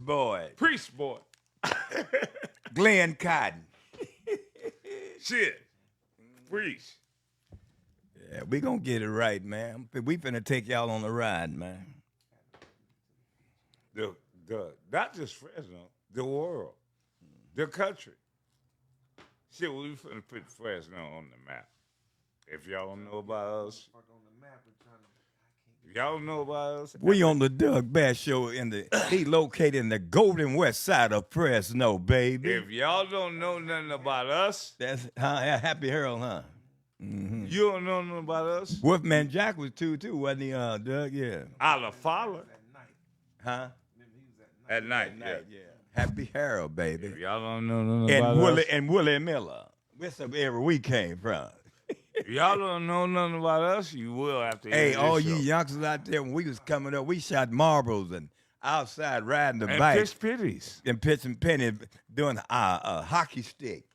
boy. Priest boy. Glenn Cotton. Shit. Priest. Yeah, we gonna get it right, man. We finna take y'all on the ride, man. Not just Fresno, the world, the country. Shit, we finna put Fresno on the map. If y'all don't know about us, if y'all don't know about us, We on the Doug Bass Show he located in the Golden West Side of Fresno, baby. if y'all don't know nothing about us, That's Happy Harold, huh? Mm-hmm. you don't know nothing about us. Wolfman Jack was too, wasn't he, Doug? Yeah. Alafala Huh? at night, yeah. Happy Harold, baby. If y'all don't know nothing about us, And Willie Miller. Where's the area we came from? if y'all don't know nothing about us, you will after. Hey, all show. you youngsters out there, when we was coming up, we shot marbles and outside riding the and bike. pitch pitties. And pitch and penny doing a hockey stick.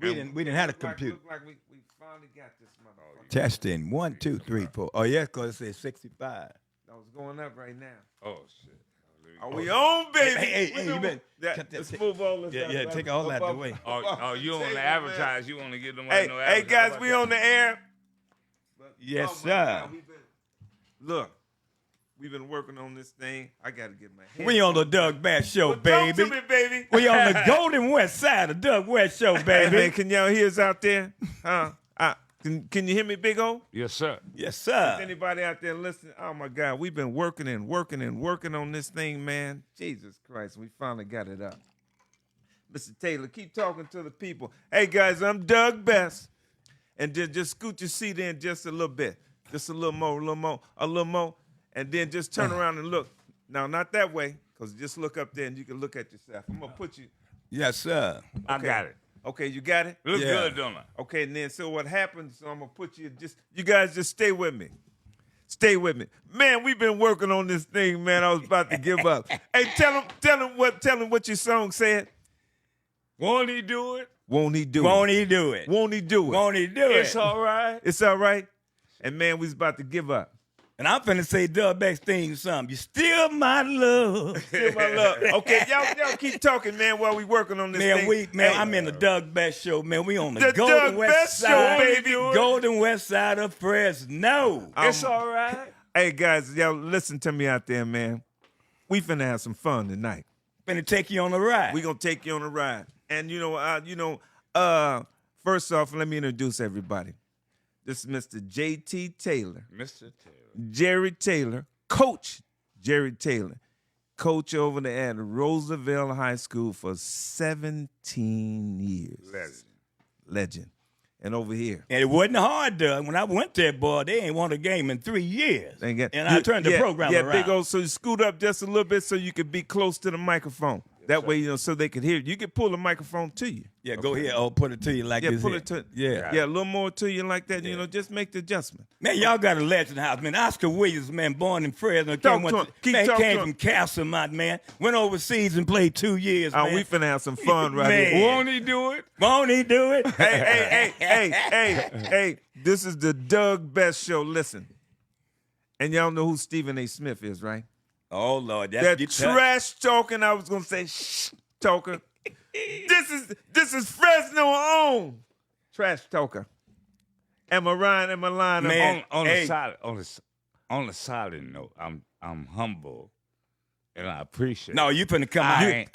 We didn't have a computer. Look like we finally got this motherfucker. Testing 1, 2, 3, 4. Oh yeah, cause it says 65. That was going up right now. Oh shit. Are we on, baby? Hey, you been Let's move all this. Yeah, take all that away. Oh, you want to advertise? You want to get them? Hey, no hey, guys, we on the air. Yes, Oh, my sir. God, look, we've been working on this thing. I got to get my head. We on the Doug Bass Show, Well, baby. talk to me, baby. We on the Golden West Side of Doug West Show, Hey, baby. man, can y'all hear us out there? Huh? Can you hear me, Big O? Yes, sir. Yes, Is sir. anybody out there listening? Oh my God, we've been working on this thing, man. Jesus Christ, we finally got it up. Mr. Taylor, keep talking to the people. Hey guys, I'm Doug Best, and just scoot your seat in just a little bit, just a little more, and then just turn around and look. Now, not that way, because just look up there and you can look at yourself. I'm gonna put you. Yes, sir. I got it. Okay, you got it. Look Yeah. good, don't I? Okay, and then so what happens? So I'm gonna put you. You guys just stay with me. Stay with me, man. We've been working on this thing, man. I was about to give up. Hey, tell him what your song said. Won't he do it? Won't he do Won't it? he do it? Won't he do it? Won't he do it? It's all right. It's all right. And man, we was about to give up. And I'm finna say Doug Bass theme something. You still my love. Still my love. Okay, y'all keep talking, man, while we working on this thing. Hey, I'm in the Doug Bass Show, man. We on the The Golden Doug West Bass Show, Side, baby. Golden West Side of Fresno. It's all right. Hey guys, y'all listen to me out there, man. We finna have some fun tonight. Finna take you on the ride. We gonna take you on a ride. And first off, let me introduce everybody. This is Mr. J.T. Taylor, Mr. Taylor. Jerry Taylor, Coach Jerry Taylor, coach over there at Roosevelt High School for 17 years. Legend. And over here. And it wasn't hard, Doug. When I went there, boy, they ain't won a game in 3 years. And I turned the program around. Big O, so you scoot up just a little bit so you could be close to the microphone. That way, so they could hear you. You can pull the microphone to you. Yeah, go ahead. Oh, put it to you like this. Pull here. it to Yeah. Yeah, a little more to you like that. Just make the adjustment. Man, y'all got a legend house, man. Oscar Williams, man, born in Fresno. Talk to him. Keep Man, he talking came to from him. Castlemont, man. Went overseas and played 2 years, man. We finna have some fun right Man. here. Won't he do it? Won't he do it? Hey, this is the Doug Best Show. Listen. And y'all know who Stephen A. Smith is, right? Oh, Lord. That trash talking, I was gonna say shh talker. This is Fresno own trash talker. Am I right? Am I lying? Man. On Hey. the solid note, I'm humble, and I appreciate. No, you finna come out.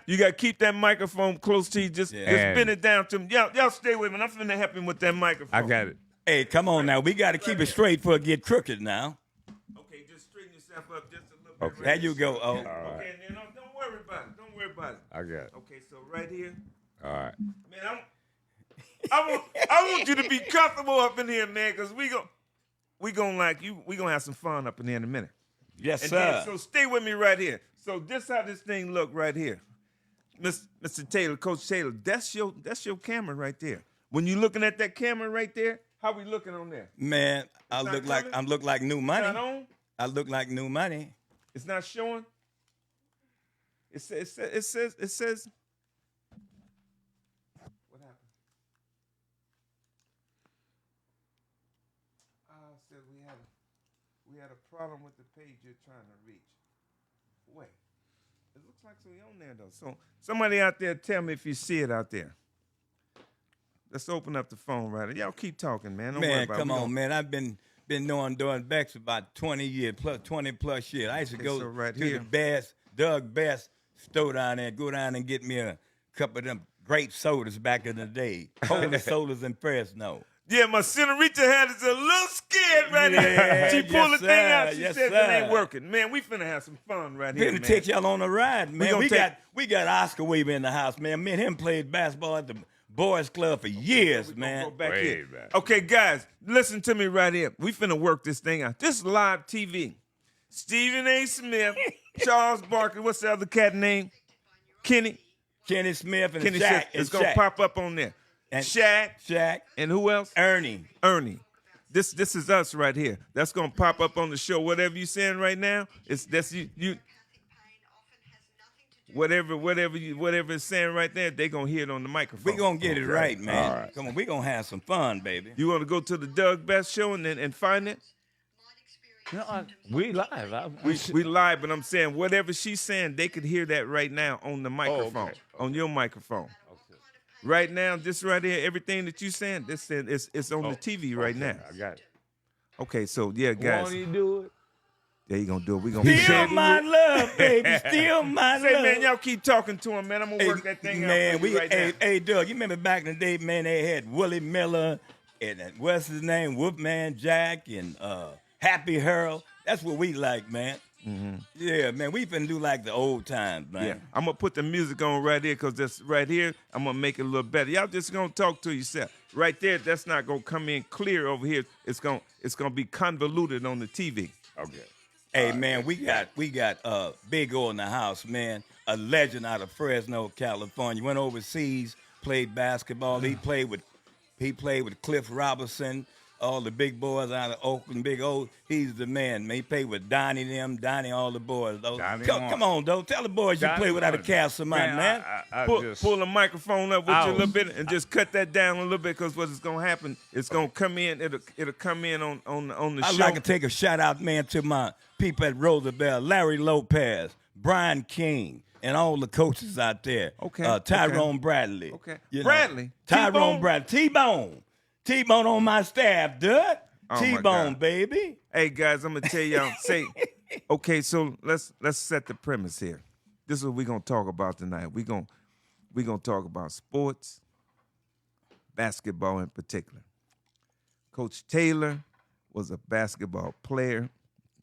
You gotta keep that microphone close to you. Just spin it down to him. Y'all stay with me. I'm finna help him with that microphone. I got it. Hey, come on now. We got to keep it straight for it get crooked now. Okay, just straighten yourself up just a little bit. Okay. There you go. Oh. Okay, and then don't worry about it. Don't worry about it. I got it. Okay, so right here, All right. man, I want you to be comfortable up in here, man, because we gonna have some fun up in here in a minute. Yes, And sir. then, so stay with me right here. So this how this thing look right here. Mr. Taylor, Coach Taylor, that's your camera right there. When you looking at that camera right there, how we looking on there? Man, I not look like new It's money. not on? I look like new money. It's not showing? It says what happened? It said we had a problem with the page you're trying to reach. Wait. It looks like we on there though. So somebody out there, tell me if you see it out there. Let's open up the phone right. Y'all keep talking, man. Don't worry Man, about it. come We on, gonna- man. I've been doing Bex about 20 years, plus 20 plus years. I used to Okay, go so right to here. the Best, Doug Best store down there, go down and get me a cup of them grape sodas back in the day. Holy sodas in Fresno. Yeah, my senorita had us a little scared right Yeah, here. She pulled yes, the thing out. sir, She yes, said it ain't sir. working. Man, we finna have some fun right here, Finna man. take y'all on a ride, man. gonna We got Oscar Weaver in the house, man. Me and him played basketball at the Boys Club for years, We gonna man. go back Way here. back. Okay, guys, listen to me right here. We finna work this thing out. This is live TV. Stephen A. Smith, Charles Barkley, what's the other cat name? Kenny. Kenny Smith and Kenny Shaq. said and it's gonna Shaq. pop up on there. And Shaq Shaq, and who else? Ernie. Ernie. This is us right here. That's gonna pop up on the show. Whatever you saying right now, that's you. Whatever it's saying right there, they gonna hear it on the microphone. We gonna get it right, man. All right. Come on, we gonna have some fun, baby. You want to go to the Doug Best show and find it? No, we live. We live, but I'm saying whatever she's saying, they could hear that right now on the microphone, okay. on your microphone. Right now, this right here, everything that you saying, it's on the TV right now. I got it. Okay, so yeah, guys, Won't he do it? there you gonna do it. We gonna Still my love, baby. Still my Say, love. man, y'all keep talking to him, man. I'm gonna Hey, work that thing man, out for you right now. hey, Doug, you remember back in the day, man, they had Willie Miller and what's his name, Wolfman Jack and Happy Harold. That's what we like, man. Mm-hmm. Yeah, man, we finna do like the old times, man. Yeah, I'm gonna put the music on right here because that's right here. I'm gonna make it a little better. Y'all just gonna talk to yourself. Right there, that's not gonna come in clear over here. It's gonna be convoluted on the TV. Okay. Hey, man, we got Big O in the house, man. A legend out of Fresno, California. Went overseas, played basketball. He played with Cliff Robinson, all the big boys out of Oakland, Big O. He's the man, man. He played with Donnie, all the boys. Though. Donnie Come on, though. Tell the boys you Donnie play without a Warren. castle, man. I Pull, just, pull the microphone up with you a little was- bit and just cut that down a little bit because what's gonna happen? It's gonna come in. It'll come in on the I'd show. like to take a shout out, man, to my people at Roosevelt, Larry Lopez, Brian King, and all the coaches out there. Okay, Tyrone Bradley. Okay. You know, Bradley? Tyrone T-Bone? Bradley. T-Bone on my staff, dude. Oh, my T-Bone, God. baby. Hey guys, I'm gonna tell y'all. Okay, so let's set the premise here. This is what we're gonna talk about tonight. We're gonna talk about sports, basketball in particular. Coach Taylor was a basketball player.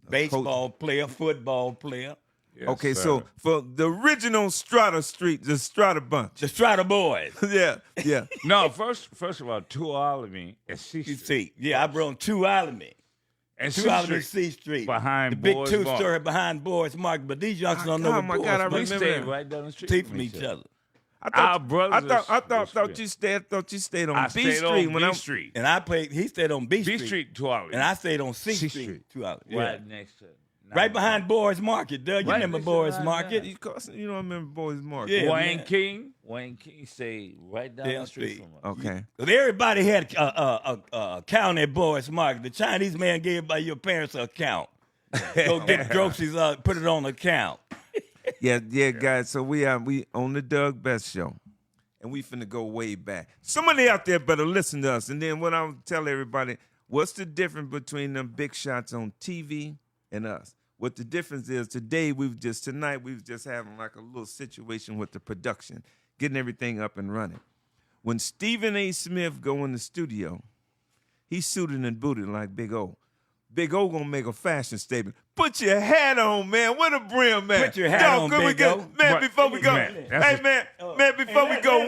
Baseball player, football player. Yes, Okay, sir. so for the original Strata Street, the Strata bunch. The Strata Boys. yeah. No, first of all, two Alamy and C You Street. see, yeah, I brought 2 Alamy. And 2 C Alamy Street. C Street. Behind the big Boys' 2-story Market. behind Boys Market. But these youngsters don't know Oh, what my Boys God, I Market We remember stayed that. right down the street teach from each other. Our brothers I thought was you stayed on I B stayed Street on when B I Street. And I played, he stayed on B B Street. Street to Alamy. And I stayed on C, C Street. Street. 2 Alamy. Yeah. Right next to Right behind Boys Market, Doug. You Right remember next to Boys 99. Market? You don't remember Boys Market. Yeah. Wayne man. King. Wayne King stayed right down Yeah, the street see. from us. Okay. Because everybody had a account at Boys Market. The Chinese man gave by your parents an account. Go get groceries, put it on account. Yeah, guys. So we on the Doug Best Show, and we finna go way back. Somebody out there better listen to us. And then what I'll tell everybody, what's the difference between them big shots on TV and us? What the difference is tonight we was just having like a little situation with the production, getting everything up and running. When Stephen A. Smith go in the studio, he's suited and booted like Big O. Big O gonna make a fashion statement. Put your hat on, man. Where the brim, man? Put your hat on, could we Big get, O. man, But- before we go, man, hey, that's man, before we go,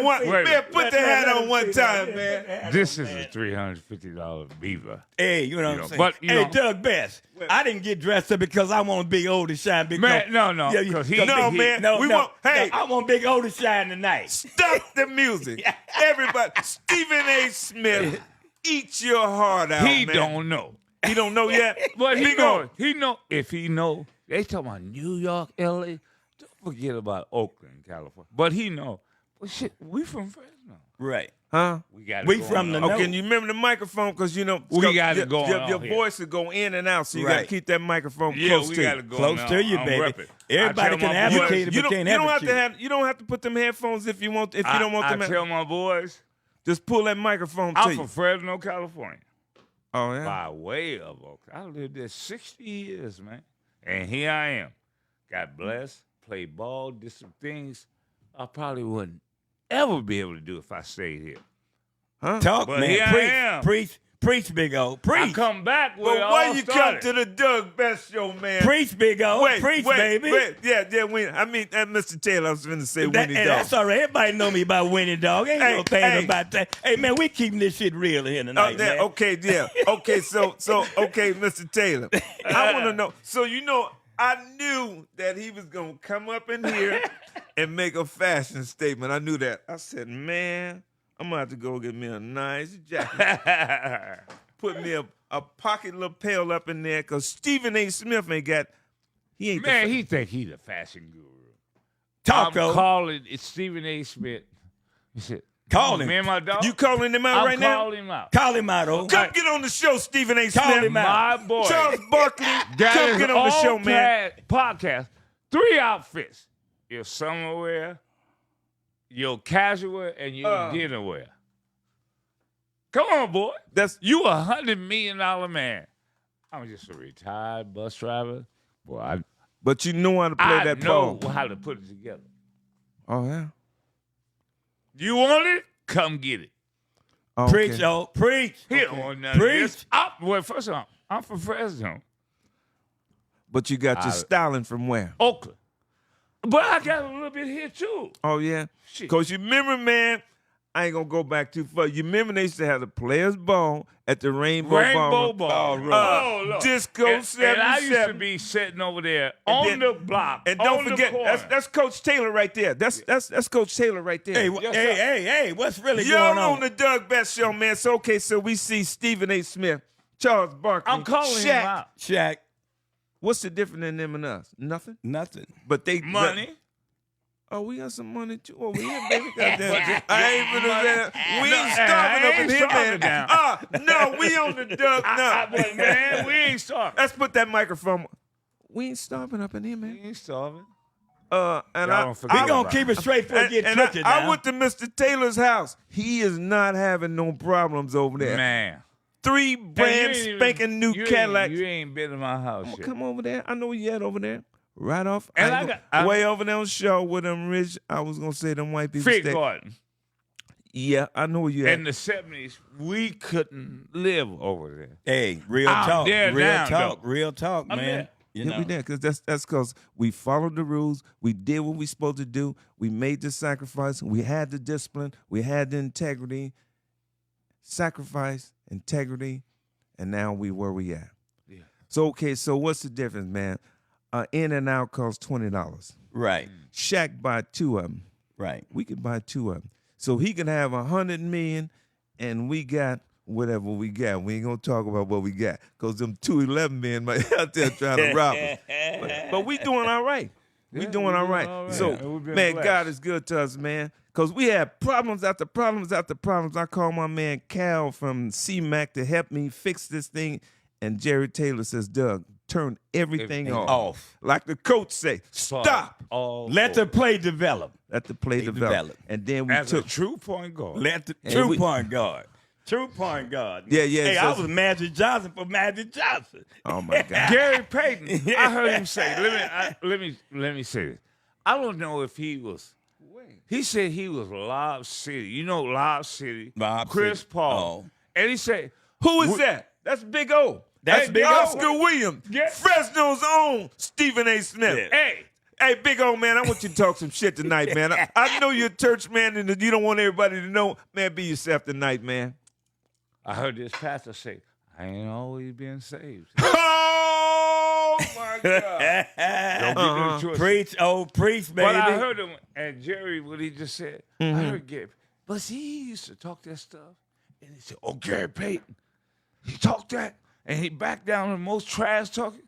put the hat on one time, man. This is a $350 beaver. Hey, you know what know, I'm saying? but, you hey, know- Doug Best, I didn't get dressed up because I want Big O to shine. Because, Man, no, Yeah, you- 'cause he- No, man, we want, hey, I want Big O to shine tonight. stop the music. Everybody, Stephen A. Smith, eat your heart out, He man. don't know. He don't know yet? But he Big know. O. He know. If he know, they talking about New York, L.A. Don't forget about Oakland, California. But he know. Well, shit, we from Fresno. Right. Huh? We got. We from the Okay, No. and you remember the microphone because you know We got it your, going your, on your here. voice will go in and out, so you got to Right. keep that microphone Yeah, close we to got you. to go Close now. to you, I'm baby. repping. Everybody I tell can my advocate boys- it, but You can't don't have advocate. to have. You don't have to put them headphones if you want. If you don't want them, I tell my boys, just pull that microphone to I'm you. from Fresno, California. Oh yeah. By way of Oakland. I lived there 60 years, man. And here I am. Got blessed, played ball, did some things I probably wouldn't ever be able to do if I stayed here. Huh? Talk, But man. here I am. Preach, big O. I Preach. come back where it But why all you started. come to the Doug Best Show, man? Preach, big O. Preach, baby. Wait. Yeah. Mr. Taylor, I was going to say That, Winnie hey, Dog. that's all right. Everybody know me about Winnie Dog. Ain't Hey, no thing hey. about that. Hey, man, we keeping this shit real here tonight, man. Okay, yeah. Okay, so okay, Mr. Taylor. I want to know. So I knew that he was gonna come up in here and make a fashion statement. I knew that. I said, man, I'm gonna have to go get me a nice jacket. Put me a pocket lapel up in there, cause Stephen A. Smith ain't got. He ain't. Man, he think he the fashion guru. Talk, I'm O. calling it Stephen A. Smith. He said, Call him. Me and my dog. You calling him out I'm right now? calling him out. Call him out, O. Come get on the show, Stephen A. Call Smith. him out. My boy. Charles Barkley, That come is get on the show, all man. Podcast. 3 outfits. Your summer wear, your casual wear, and your dinner wear. Come on, boy. You $100 million man. I'm just a retired bus driver. Boy, But you know how to play I that know ball. how to put it together. Oh yeah. You want it? Come get it. Oh, okay. Preach, O. Preach. He don't want none of Preach. this. Well, first of all, I'm from Fresno, But you got your styling from where? Oakland. But I got a little bit here, too. Oh yeah. Shit. Cause you remember, man. I ain't gonna go back too far. You remember they used to have the players' ball at the Rainbow Ball. Look. Disco and 77. I used to be sitting over there on then- the block. And on don't the forget, corner. that's Coach Taylor right there. That's Coach Taylor right there. Hey, Yes, sir. hey, what's really Y'all going on the Doug Best Show, man. So okay, so we see Stephen A. Smith, Charles Barkley. I'm calling Shaq. him out. Shaq, What's the difference in them and us? Nothing. nothing. But they Money. Oh, we got some money too over here, baby. Goddamn. I ain't gonna say we No, ain't starving up in ain't here, man. starving No, we on the Doug. No, But, man, we ain't starving. let's put that microphone. We ain't starving up in here, We man. ain't starving. And Y'all I, don't forget We I, gonna about keep it straight before it get and tricky I now. went to Mr. Taylor's house. He is not having no problems over there. Man. 3 brand Hey, you ain't spanking new you Cadillacs. You ain't been in my house yet. Come over there. I know where you at over there. Right off. And I I got- way over there on Shaw with them rich. I was gonna say them white people. Fig stay. Garden. Yeah, I know where you at. In the 70s, we couldn't live over there. Hey, real I'm talk. there Real now, talk. though. Real talk, I'm man. there. You Yeah, know. we did, because that's because we followed the rules. We did what we supposed to do. We made the sacrifice. We had the discipline. We had the integrity. Sacrifice, integrity, and now we where we at. Yeah. So okay, so what's the difference, man? In and out costs $20. Right, Shaq buy 2 of them. right. We could buy 2 of them. So he can have 100 million, and we got whatever we got. We ain't gonna talk about what we got, cause them 211 men might out there trying to rob us. But we doing all right. We Yeah, doing we all doing right. all right. So Yeah, we've been man, blessed. God is good to us, man. Cause we had problems after problems after problems. I called my man Cal from CMAC to help me fix this thing, and Jerry Taylor says, "Doug, turn everything Everything off. Off. Like the coach say, stop. All Let the play develop. Let the play develop." develop. And then we As took. a true point guard. Let the And true we- point guard. True point guard. Yeah, yeah, Hey, so- I was Magic Johnson for Magic Johnson. Oh my God. Gary Payton, I heard him say, let me say this. I don't know if he was. He said he was Lob City. You know Lob City. Lob Chris City. Paul. Oh. And he said, Who is that? That's Big O. That's Big O. Oscar Williams. Yeah. Fresno's own Stephen A. Smith. Yeah. hey, Hey, Big O, man, I want you to talk some shit tonight, man. I know you're a church man and that you don't want everybody to know. Man, be yourself tonight, man. I heard this pastor say, I ain't always been saved. Oh, my God. Don't get no choice. Preach, oh, preach, baby. But I heard him, and Jerry, what he just said, I heard Gary. But see, he used to talk that stuff, and he said, oh, Gary Payton, he talked that, and he backed down the most trash talking.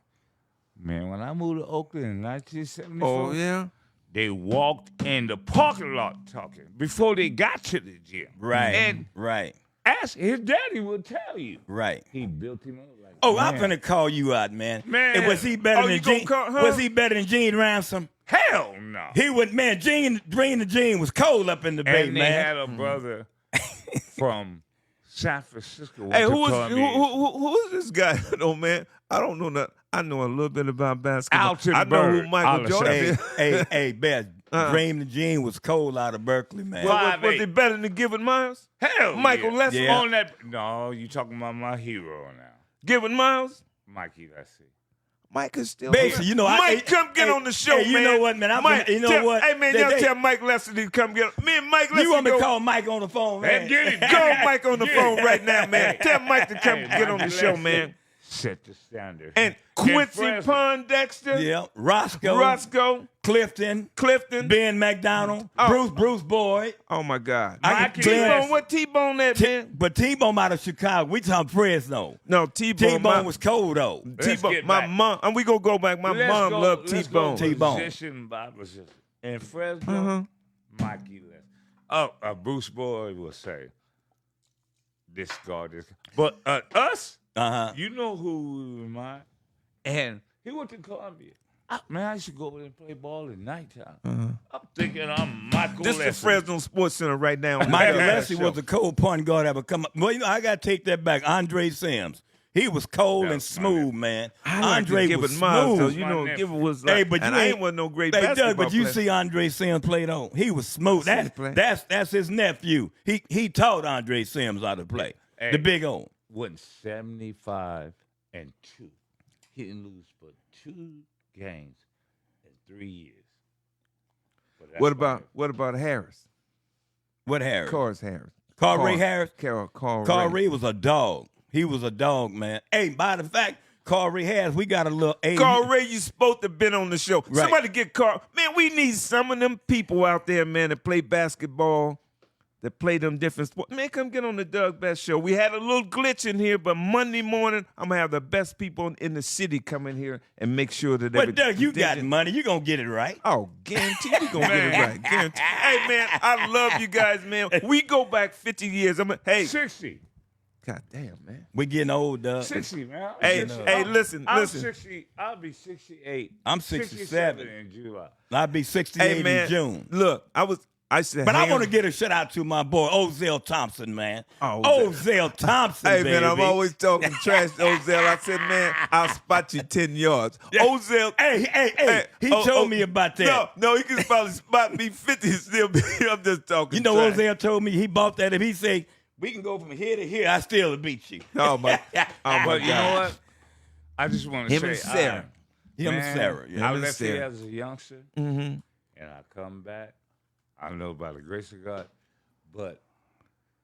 Man, when I moved to Oakland in 1974, Oh, yeah? They walked in the parking lot talking before they got to the gym. Right. And Right. ask his daddy will tell you. Right. He built him up like Oh, man. I'm finna call you out, man. Man. And was he better Oh, than you gonna Gene? call, huh? Was he better than Gene Ransom? Hell no. He would, man. Gene was cold up in the Bay, And they man. had a brother from San Francisco. Hey, went to who Columbia. is this guy? No, man. I don't know nothing. I know a little bit about basketball. Alton I know who Bird. Michael Alton Jordan Hey, is. hey, Beth. Dream the Gene was cold out of Berkeley, man. Was 5'8". he better than Given Miles? Hell Michael yeah. Leslie? Yeah. On that. No, you talking about my hero now. Given Miles? Mikey Leslie. Mike is still Basically, you know, Mike, come get on the show, hey, you man. know what, man? Mike, You know tell, what? Hey, man, y'all tell Mike Leslie to come get me and Mike Leslie. You want me to go- call Mike on the phone, man? Hey, get it. Call Mike on the Yeah. phone right now, man. Tell Mike to come Hey, get on the Mikey show, Leslie man. Set the standard. And Get Quincy Fresno. Pondexter, Yeah, Roscoe, Roscoe, Clifton, Ben McDonald, Oh. Bruce Boyd. Oh my God, Mikey T-Bone. Leslie. What T-Bone that man? But T-Bone out of Chicago. We talking Fresno. No, T-Bone. T-Bone was cold, though. Let's T-Bone. get My back. mom. And we gonna go back. My mom loved Let's T-Bone. go T-Bone. Position by position. In Fresno, Uh-huh. Mikey Leslie. Oh, Bruce Boyd will say, this guard, this guy. But us, Uh-huh. you know who we remind? And he went to Columbia. Man, I used to go over there and play ball at nighttime. I'm thinking I'm Michael This is the Leslie. Fresno Sports Center right now. Michael Yeah. Leslie was a cold point guard ever come up. Well, you know, I got to take that back. Andre Sims. He was cold and That's my smooth, man. I like Andre to was Gibbon Miles, though. smooth. You My know, nephew. Gibbon was like, Hey, but and you I ain't ain't want no great Hey, basketball Doug, but you player. see Andre Sims played on. He was smooth. I see him play. That's his nephew. He taught Andre Sims how to play. Hey. The big O. Went 75-2. He didn't lose but 2 games in 3 years. But that's What about Harris? What Harris? Carl Harris. Carl Ray Harris? Carl Carl Ray. Ray was a dog. He was a dog, man. Hey, by the fact, Carl Ray Harris, we got a little Carl Ray, you supposed to have been on the show. Right. Somebody get Carl. Man, we need some of them people out there, man, that play basketball, that play them different sports. Man, come get on the Doug Best Show. We had a little glitch in here, but Monday morning, I'm going to have the best people in the city come in here and make sure that But Doug, you got money. You going to get it right. Oh, guarantee we gonna get it right. Guarantee. Hey, man, I love you guys, man. We go back 50 years. Hey, 60. God damn, man. We getting old, Doug. 60, man. Hey, hey, listen. I'm 60. I'll be 68. I'm 67. in July. I'll be 68 Hey, man. in June. Look, I said, But I want to get a shout out to my boy, Ozell Thompson, man. Oh, Ozell Thompson, Hey, baby. man, I'm always talking trash to Ozell. I said, man, I'll spot you 10 yards. Ozell. Hey, he told me about that. No, he can probably spot me 50 and still be. I'm just talking You know, trash. Ozell told me he bought that. If he say, we can go from here to here, I still beat you. Oh, my But you know God. what? I just want to Him say, and Sarah. Him and Sarah. I Yeah. Him and left here Sarah. as a youngster, Mm-hmm. and I come back. I don't know by the grace of God, but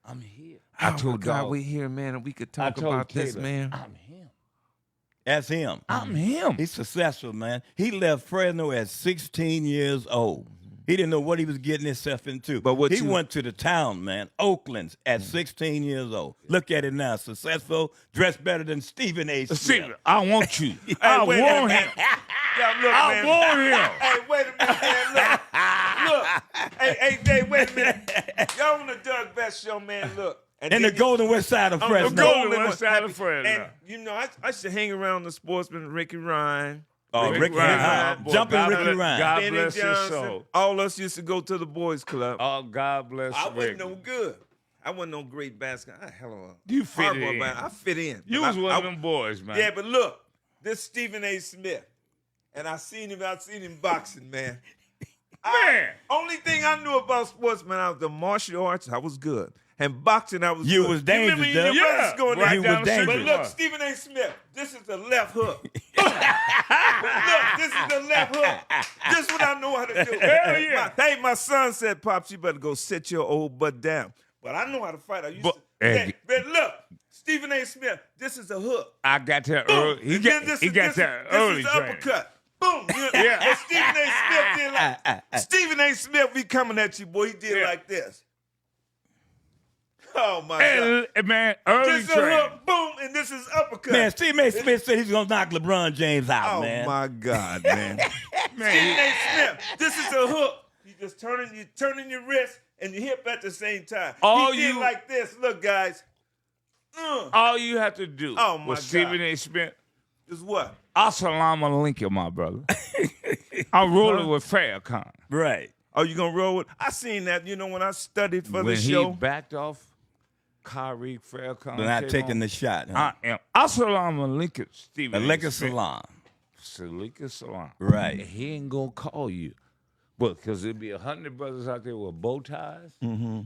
I'm here. I told God, Dog, we here, man, and we could I talk told about this, Taylor, man. I'm him. That's him. I'm him. He's successful, man. He left Fresno at 16 years old. He didn't know what he was getting himself into. But what he you- went to the town, man, Oakland, at 16 years old. Look at it now. Successful, dressed better than Stephen A. Smith. See, I want you. I wait a want minute. him. Yeah, look, I man. want him. Hey, wait a minute, man. Look. Hey, wait a minute. Y'all on the Doug Best Show, man. Look. And In the then Golden West Side of on Fresno. the Golden Golden West Side of Fresno. And, you know, I used to hang around the sportsman, Ricky Ryan. Oh, Rick Ricky Ryan, Ryan. boy, Jumping God Ricky bless- Ryan. God Benny bless his Johnson. soul. All us used to go to the boys club. Oh, God bless I wasn't Rick. no good. I wasn't no great basketball. Hello. You fit in. I fit in. You But was one of them boys, man. Yeah, but look, this Stephen A. Smith, and I seen him boxing, man. Man. Only thing I knew about sports, man, I was the martial arts. I was good, and boxing, I was. You good. was dangerous, You remember Doug. your Yeah, brothers going right there? You down was the street. But dangerous. look, Stephen A. Smith, this is the left hook. Look, this is the left hook. This is what I know how to do. Hell yeah. My son said, Pops, you better go sit your old butt down. But I know how to fight. I used But- to. Hey. But look, Stephen A. Smith, this is a hook. I got that Boom. early. He And got, then this he is- got this that is- early This is the training. uppercut. Boom. Yeah. But Stephen A. Smith did like Stephen A. Smith be coming at you, boy. He did Yeah. like this. Oh my God. And man, early This is a training. hook, boom, and this is uppercut. Man, Stephen A. Smith said he's gonna knock LeBron James out, Oh man. my God, man. Stephen A. Smith, this is a hook. You just turning your wrist and your hip at the same time. All he did you- like this. Look, guys. All you have to do Oh, my with God. Stephen A. Smith, Is what? Assalamu alaikum, my brother. I'm rolling with Farrakhan. Right. Oh, you gonna roll with? I seen that. You know when I studied for When the he show. backed off, Kyrie Farrakhan. They're not came taking on. the shot. Huh? I am. Assalamu alaikum, Stephen A. Alaikum Smith. salam. Salika salam. Right. And he ain't gonna call you. But because there'd be 100 brothers out there with bow ties. Mm-hmm.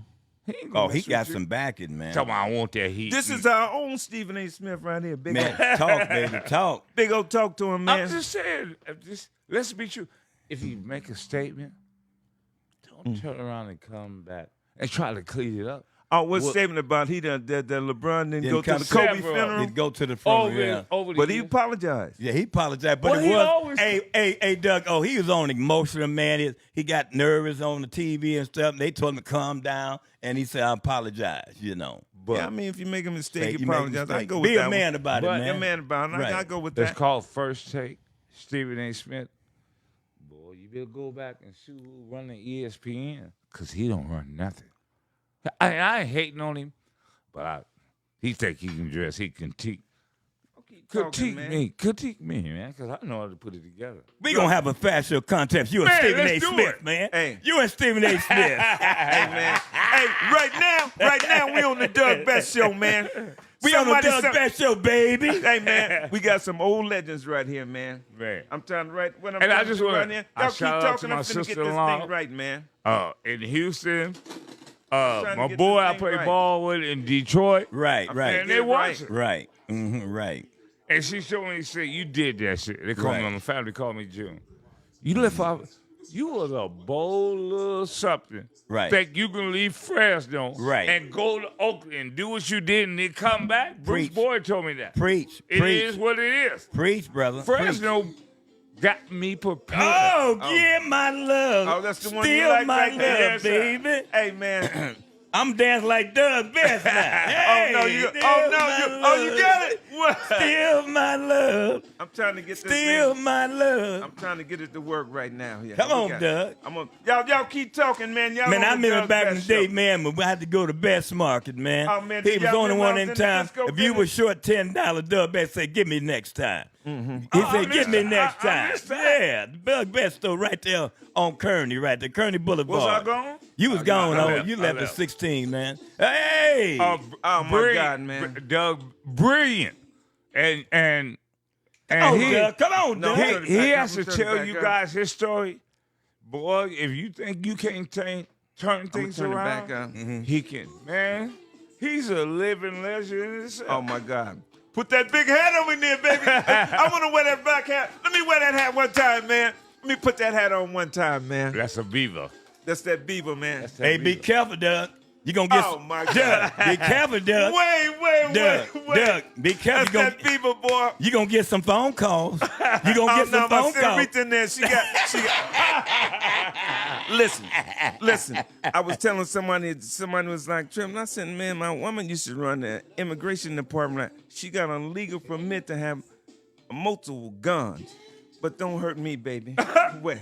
He ain't gonna Oh, he mess got with you. some backing, man. Tell me I want that heat. This is our own Stephen A. Smith right here. Big Man, old, talk, baby, talk. big old talk to him, man. I'm just saying, let's be true. If you make a statement, don't turn around and come back and try to clean it up. Oh, what's What- statement about that LeBron didn't Didn't go to come the Kobe several. funeral? He'd go to the front. Over, Yeah. over the But he years. apologized. Yeah, he apologized, but Well, it he was. always- Hey, Doug. Oh, he was on emotional, man. He got nervous on the TV and stuff. And they told him to calm down, and he said, "I apologize." You know, But Yeah, I mean, if you make a mistake, Say you you make a apologize. I mistake. go with Be that a man one. about it, But- Be man. a man about it. Right. I go with it's that. called First Take. Stephen A. Smith. Boy, you better go back and see who running ESPN, because he don't run nothing. I ain't hating on him, but he think he can dress. He can critique me, man, because I know how to put it together. we gonna have a fast show contest. You and Man, Stephen A. let's do Smith, it. man. Hey. You and Stephen A. Smith. Hey, man. Hey, right now, we on the Doug Best Show, man. We on the Somebody Doug some- Best Show, baby. Hey, man, we got some old legends right here, man. Man. I'm trying to write what I'm And I trying just to do wanna- right here. I Y'all keep shout out to talking. my I'm finna get this sister-in-law. thing right, man. In Houston, trying to my get boy this I thing play right. ball with in Detroit, Right, and right, they it watch right. it. right, right. And she showed me, said, "You did that shit." They call me, Right. my family called me June. You left out. You was a bold little something. Right. Think you can leave Fresno Right. and go to Oakland and do what you did and then come back? Bruce Preach. Boyd told me that. Preach, It preach, is what it is. preach, brother. Fresno got me prepared. Oh, yeah, my love. Oh, that's the one you Still like my right love, there. Yes, sir. baby. Hey, man. I'm dancing like Doug Best now. Hey, you still got my it. What? love. Still my love. I'm trying to get this Still thing. my love. I'm trying to get it to work right now. Yeah, Come we on, got it. Doug. Y'all keep talking, man. Y'all Man, on I the remember Doug back in the Best day, Show. man, when we had to go to Best Market, man. Oh, man, He did was y'all the only remember one I in was in the town. disco If you business? was short $10, Doug Best said, "Give me next time." He said, "Give me next I time." missed that. Yeah, the Doug Best store right there on Kearney, right there, Kearney Boulevard. Was I gone? You was gone. I Oh, left. you I left at left. 16, man. Hey. Oh, my Brilliant. God, man. Doug, brilliant. And oh, he, Doug, come on, No, Doug. he Turn it has back to up, tell turn it you back up. guys his story. Boy, if you think you can't turn things turn it around, back up. he can. Man, he's a living legend in himself. Oh, my God. Put that big hat over there, baby. I want to wear that black hat. Let me wear that hat one time, man. Let me put that hat on one time, man. That's a beaver. That's that beaver, man. That's Hey, be careful, Doug. You gonna get Oh, some. my Doug, God. be careful, Doug. Wait. Doug, be careful. That's that beaver, boy. You gonna get some phone calls. You gonna Oh, get some no, my phone calls. senorita in there. She got. Listen. I was telling somebody was like, Trim, I said, man, my woman used to run the immigration department. She got a legal permit to have multiple guns. But don't hurt me, baby. Wait.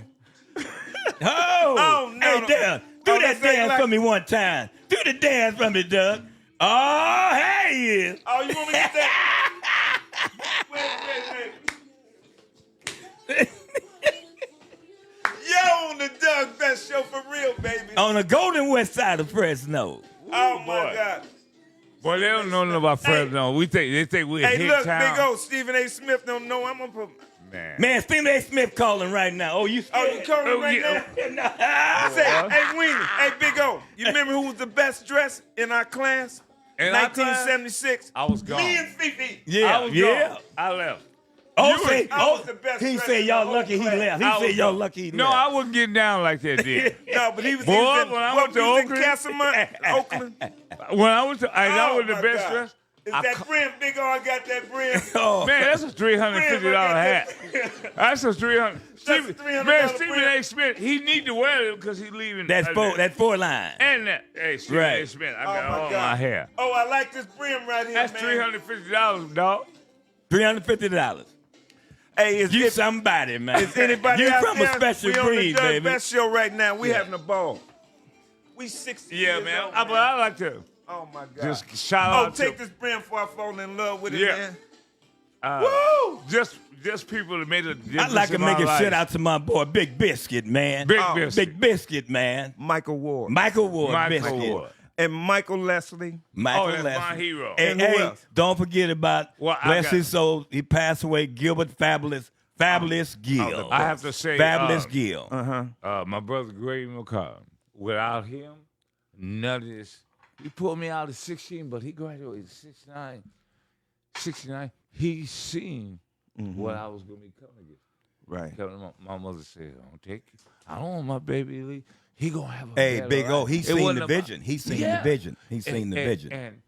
Oh, no, hey, no. Doug, do Oh, that that's like- dance for me one time. Do the dance for me, Doug. Oh, hey, he is. Oh, you want me to get that? Wait. Yo, on the Doug Best Show for real, baby. On the Golden West side of Fresno. Oh, my boy. God. Boy, they don't know nothing about Fresno. They think we're Hey, hit look, town. big O, Stephen A. Smith don't know. I'm going to put... Man, Stephen A. Smith calling right now. Oh, you Oh, scared? you calling Oh, right yeah. now? Say, hey, Weenie, hey, Big O, you remember who was the best dressed in our class? In our class? 1976. I was gone. Me and Fifi. Yeah, I was yeah. gone. I left. Oh, You say, was- I oh, was the best he dressed said in y'all the whole lucky he class. left. I He said was y'all gone. lucky he No, left. I wouldn't get down like that, did. No, but he was, Boy, he was in, when I what, went to he was in Oakland- Castlemont, Oakland. When I was the Oh, best my dressed, Is that brim? Big O, I got that brim. Oh, Man, that's a $350 hat. That's a $300. That's a $300 Man, Stephen brim. A. Smith, he need to wear it because he's leaving. that's four line. And that. Hey, Stephen Right. A. Smith, I Oh, got my all God. my hair. Oh, I like this brim right here, That's man. $350, dog. $350. Hey, You somebody, man. is anybody You out from there? a special we on breed, the Doug baby. Best show right now. We Yeah. having a ball. We 60 Yeah, years man. old, But I like to Oh, my God. just shout Oh, out take to this brim before I fall in love with it, Yeah. man. Woo! just people that made a difference. I'd like to in make my a life. shout out to my boy, Big Biscuit, man. Big Oh, Biscuit. Big Biscuit, man. Michael Ward. Michael Ward, Michael Biscuit. Ward. And Michael Leslie. Michael Oh, that's Leslie. my hero. Hey, And who hey, else? don't forget about, Well, I bless got- his soul, he passed away, Gilbert Fabulous Gill. I have to say, Fabulous Gill. My brother Grady McCall. Without him, none of this. He pulled me out at 16, but he graduated at 69. 69. He seen what I was going to become again. Right. My mother said, I don't want my baby to leave. He going to have a Hey, better Big O, life." he It seen wasn't the about- vision. He seen Yeah. the vision. He seen the vision. And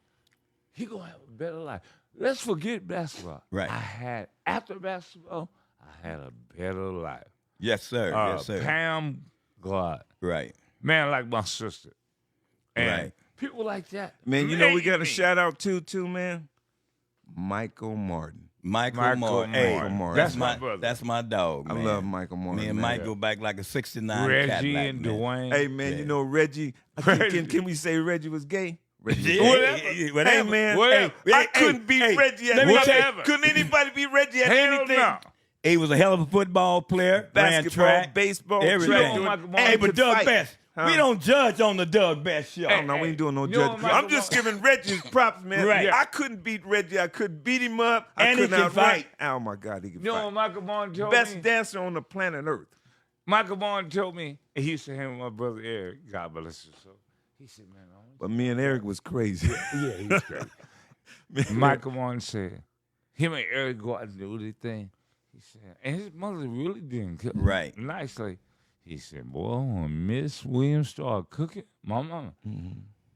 he going to have a better life. Let's forget basketball. Right. After basketball, I had a better life. Yes, sir. Yes, sir. Pam Glad. Right. Man, like my sister. And Right. people like that. Man, you know we made got a me. shout out too, man. Michael Martin. Michael Moore. Hey, Moore. that's That's my my brother. that's my dog, I man. love Michael Martin. Me and man. Mike go back like a 69 Reggie Cadillac, and man. Dwayne. Hey, man, you know Reggie. Can we say Reggie was gay? Reggie. Yeah, Whatever. whatever. Hey, man. Whatever. Hey, I Hey, couldn't beat hey, Reggie at let me tell you- whatever. Couldn't anybody beat Reggie at Hell anything? no. He was a hell of a football player, ran Basketball, track, baseball, everything. track. You know, Michael Hey, Martin but could Doug fight. Best, Huh? we don't judge on the Doug Best show. Oh, no, we ain't doing no You know judging. Michael I'm just Martin- giving Reggie his props, man. Right. I couldn't beat Reggie. I couldn't beat him up. I And he couldn't can outrun- fight. Oh, my God, he can You know fight. what Michael Martin told Best me? dancer on the planet Earth. Michael Martin told me, and he used to hang with my brother Eric. God bless his soul. He said, man, I want But me and Eric was crazy. Yeah, he's crazy. Michael Martin said, him and Eric go out and do their thing. He said, and his mother really didn't cook Right. nicely. He said, boy, when Miss Williams started cooking, my mama,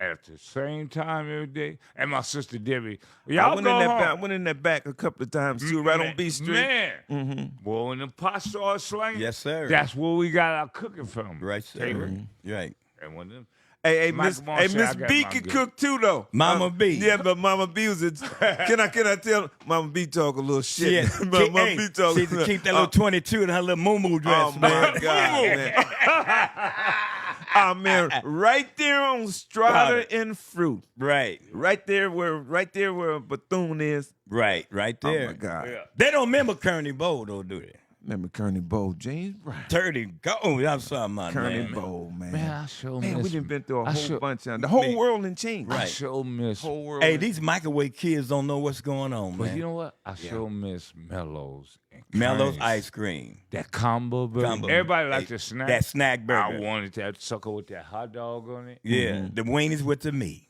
at the same time every day, and my sister Debbie, y'all I went go in that home. back. I went in that back a couple of times too, right on B Street. Man, boy, when the pot started slinging, Yes, sir. that's where we got our cooking from. Right, sir. Taylor. Right. And when them, Hey, Michael Miss Martin said, I Miss got B my can good. cook too, though. Mama B. Yeah, but Mama B was it. Can I tell Mama B talk a little shit? Yeah, Mama hey, B talk. she used to keep that little 22 in her little moo dress, Oh man. my God, man. Oh man, right there on Strata and Fruit, Right, right there where Bethune is. right there. Oh my God, yeah. They don't remember Kearney Bowl, though, do they? remember Kearney Bowl, James Brown. 30 go. Oh, I'm sorry, my Kearney man. Bowl, man. man, I sure Man, miss. we done been through a I whole sure- bunch of the whole Man. world and changed. I Right. sure miss. Whole world. Hey, and- these microwave kids don't know what's going on, But man. you know what? I sure miss Mellows and Mellows Kearney's. ice cream. That combo burger. Combo. Everybody like Hey, the snack. that snack burger. I wanted that sucker with that hot dog on it. Yeah, the weenies with the meat.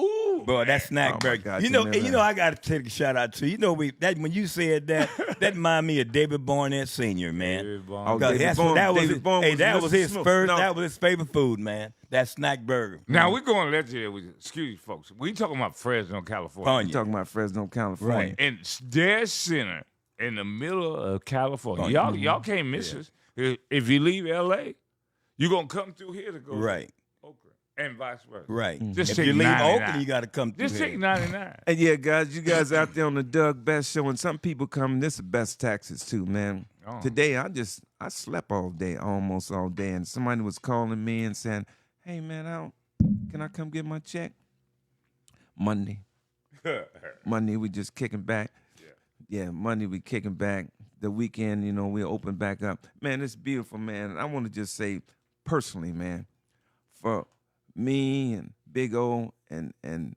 Ooh, Bro, that snack Oh, my burger. God, you you know, never- you know, I gotta take a shout out to you. You know, when you said that, that reminded me of David Barnett Sr., man. David Barnett. Oh, Because David that's Bourne- what that was. David His, Bourne hey, was that was Mr. his Smith. first. No. That was his favorite food, man. That snack burger. Now we're going to let you. Excuse me, folks. We talking about Fresno, California, Panya. You talking about Fresno, California? Right. and dead center in the middle of California. Oh, Y'all can't miss us. If you leave L.A., you're gonna come through here to go Right, to Oakland and vice versa. right. Just If take you leave 99. Oakland, you gotta come through Just here. take 99. And yeah, guys, you guys out there on the Doug Best show, and some people come. This is best taxes too, man. Oh. Today, I slept all day, almost all day, and somebody was calling me and saying, "Hey, man, can I come get my check?" Monday, we just kicking back. Yeah, Monday we kicking back. The weekend, you know, we open back up. Man, it's beautiful, man. I want to just say personally, man, for me and Big O and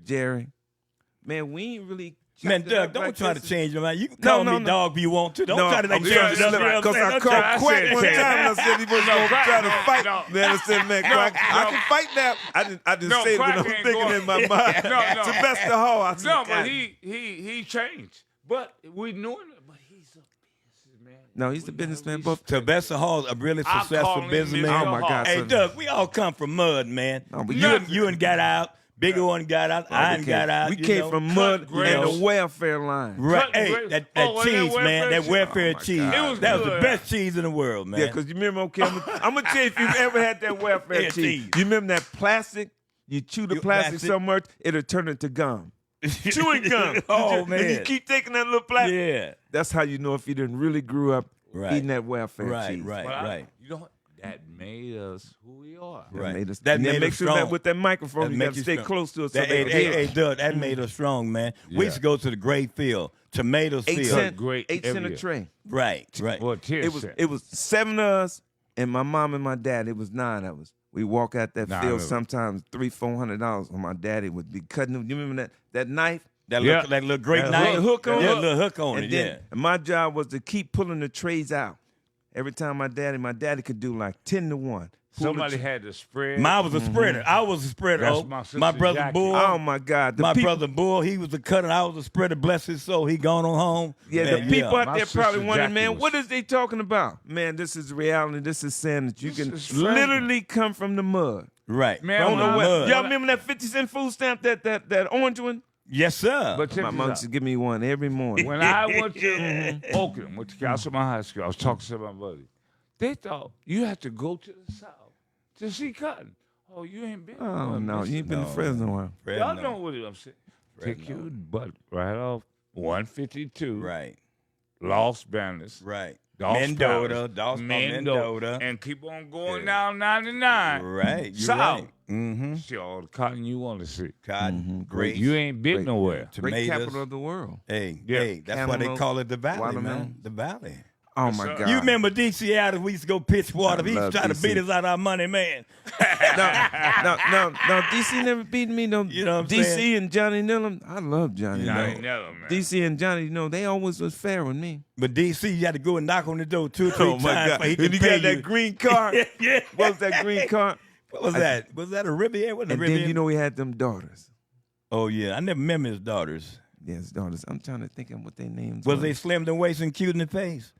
Jerry, man, we ain't really. Man, chopped it Doug, up don't like try this. to change your mind. You can call me no. dog if you want to. Don't try to like I'm change trying it to up. You know what I'm because saying? I Don't called try to- Quack one said- time and I said he was gonna Quack, try to fight. no. Man, I said, man, Quack, I no. can fight now. I didn't No, say it, but Quack I'm ain't thinking going- in my mind. No. Sylvester Hall. I said, No, but God. he changed. But we knew him. But he's a businessman. No, he's the businessman. But Sylvester Hall's a really I successful call him businessman. Mr. Oh, my God, Hey, son. Doug, we all come from mud, man. No, but you and got out Big Owen got out. I got out. We you came know. from mud grapes. and the welfare line. Right. Cutting Hey, grapes. that Oh, and that cheese, man. That welfare welfare cheese. cheese. Oh, my God. It was That was the good. best cheese in the world, man. Yeah, because you remember, okay, I'm going to tell you if you've ever had that welfare Yeah, cheese. cheese. You remember that plastic? You chew the plastic so much, it'll turn into gum. Chewing gum. Oh, And man. you keep taking that little plastic. Yeah. That's how you know if you didn't really grew up Right. eating that welfare Right, cheese. right, But right. you know what? That made us who we are. That Right. made us, That and then made make us sure strong. that with that microphone, That you make got to you stay strong. close to it. So That, they hey, can hey, hear. hey, Doug, that made us strong, man. We used to go to the grape field, tomatoes 8 field. cent, Great 8 cent every a year. tray. Right, right. Well, 10 It was cents. 7 of us, and my mom and my dad. It was 9 of us. We walk out that 9 field of us. sometimes $300-400. When my daddy would be cutting them. You remember that knife? That Yeah. little grape That knife. hook on yeah, it. little hook on And it, then yeah. and my job was to keep pulling the trays out. Every time my daddy could do like 10 to 1. Pull the Somebody had to spread. Mine was a spreader. I was a spreader. That's oh. my sister brother Jackie. Bull. Oh my God! The my people, brother Bull, he was a cutter. I was a spreader. Bless his soul. He gone on home. yeah, Man, the people out My there probably sister wondering, Jackie man, was- what is they talking about? Man, this is reality. This is saying that you This can is friendly. literally come from the mud. Right. Man, From when the I- mud. Y'all remember that 50-cent food stamp? That orange one? Yes, sir. But check My this mom out. used to give me one every morning. When I went to Oakland, went to Castleman High School, I was talking to my buddy. They thought you had to go to the South to see cotton. Oh, you ain't been. Oh no, you ain't been to No. Fresno one. Y'all Fresno. know what I'm saying. Take Fresno. your butt right off 152, Right. Los Banos, Right. Dos Mendota, Palace, Dos Mendota. and keep on going down 99. Right. You're South. right. Mm-hmm. See all the cotton you want to see. Cotton, grapes, You ain't been Great. nowhere. Great tomatoes. capital of the world. Hey, Yeah. hey, that's why they Cantaloupe, call it the Valley, watermelon. man. The Valley. Oh my sir. God! You remember D.C. Adams? We used to go pitch water. He used love to try to D.C. beat us out of our money, man. No, DC never beat me. No, You know what I'm DC saying? and Johnny Nillum. I love Johnny. I Nillum. ain't never, man. DC and Johnny, they always was fair with me. But D.C., you had to go and knock on the door 2 or 3 Oh my times. God! For he And could you pay got that green car. yeah. What was that green car? What was that? Was that a Riviera? Wasn't And a Riviera? then we had them daughters. Oh, yeah. I never remember his daughters. Yes, daughters. I'm trying to think of what their names Was they slim to waist and cute in the face?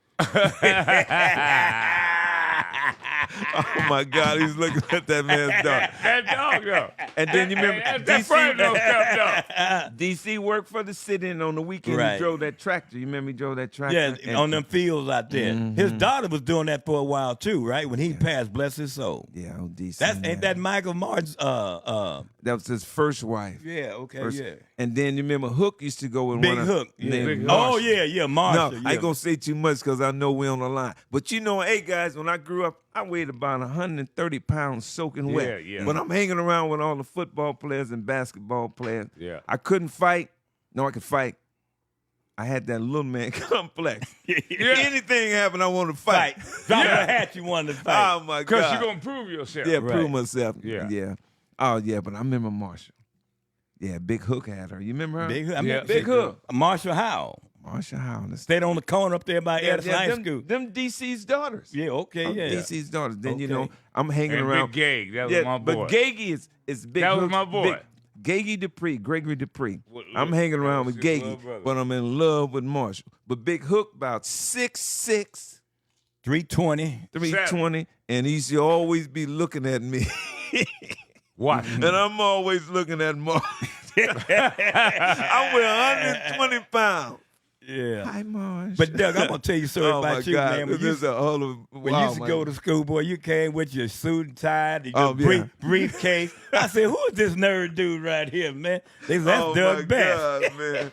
Oh my God! He's looking at that man's daughter. That dog, though. And then you remember That Fresno stuff, though. DC worked for the city, and on the weekend Right. he drove that tractor. You remember he drove that tractor? Yeah, And- on them fields out there. His daughter was doing that for a while too, right? When he passed, bless his soul. Yeah, on DC. That's man. ain't that Michael Martin's That was his first wife. yeah, okay, First- yeah. And then you remember Hook used to go in Big one of, Hook. Then Yeah. Big Hook. Oh Marshall. yeah, No, Marshall. I yeah. ain't gonna say too much because I know we're on the line. But hey guys, when I grew up, I weighed about 130 pounds soaking wet. Yeah, yeah. When I'm hanging around with all the football players and basketball players, Yeah. I couldn't fight. No, I could fight. I had that little man complex. Anything happened, I want to fight. Fight. Drop a hat you wanted to fight. Oh my Because God! you're going to prove yourself. Yeah, Right. prove myself. Yeah. yeah. Oh yeah, but I remember Marshall. Yeah, Big Hook had her. You remember her? Big Hook. I Yeah. mean, Big Hook. Marshall Howell. Marshall Howell. Stayed on the corner up there by Edison High School. Them DC's daughters. Yeah, okay, yeah. DC's daughters. Then you Okay. know I'm hanging And around. Big Gag, that was my boy. But Gagey is Big That was Hook's my boy. Gagey Dupree, Gregory Dupree. What- I'm look, hanging that around was with his Gagey, little brother. but I'm in love with Marshall. But Big Hook about 6'6", 320. 320, and he should always be looking at me. Watch. And I'm always looking at Marshall. I weigh 120 pounds. Yeah. Hi, Marsh. But Doug, I'm gonna tell you a story Oh my about you, God! man. When This is a whole of, When wow, you used to man. go to school, boy, you came with your suit and tie, and your Oh, yeah. briefcase. I said, "Who is this nerd dude right here, man?" They said, "That's Oh Doug my Best." God, man.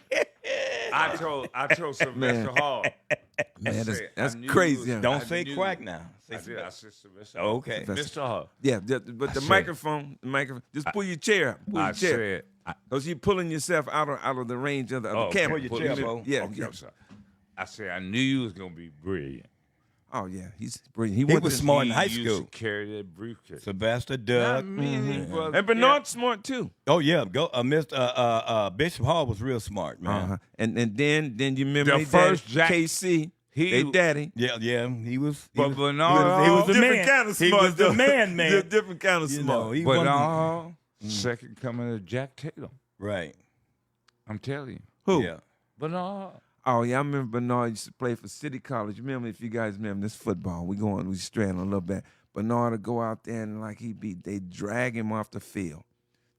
I told Sylvester Hall. Man, said, that's I knew crazy. you was- Don't I say knew- quack now. Say I did. I said Sylvester. Okay. Mr. Hall. Yeah, but the said- microphone, just pull your chair up. Pull I your chair. said. Because you're pulling yourself out of the range of the camera. pull your chair, Bo. Yeah, Okay, yeah. I'm sorry. I said I knew you was gonna be brilliant. Oh, yeah. He's brilliant. He went was to- smart in He high used school. to carry that briefcase. Sylvester, Not Doug. many brothers. And Bernard's smart, too. Oh yeah, go. Mr. Bishop Hall was real smart, man. Uh-huh. And then you remember The they first daddy, Jack- KC, he- they daddy. Yeah, he was. He But was, Bernard, he was the different man. kind of He smart. was the though. man, man. They're different kind of You smart. know, he but wasn't- second coming of Jack Tatum. right. I'm telling you. Who? Yeah. Bernard. Oh, yeah, I remember Bernard used to play for City College. Remember, if you guys remember this football, we straying a little bit. Bernard would go out there and like they drag him off the field.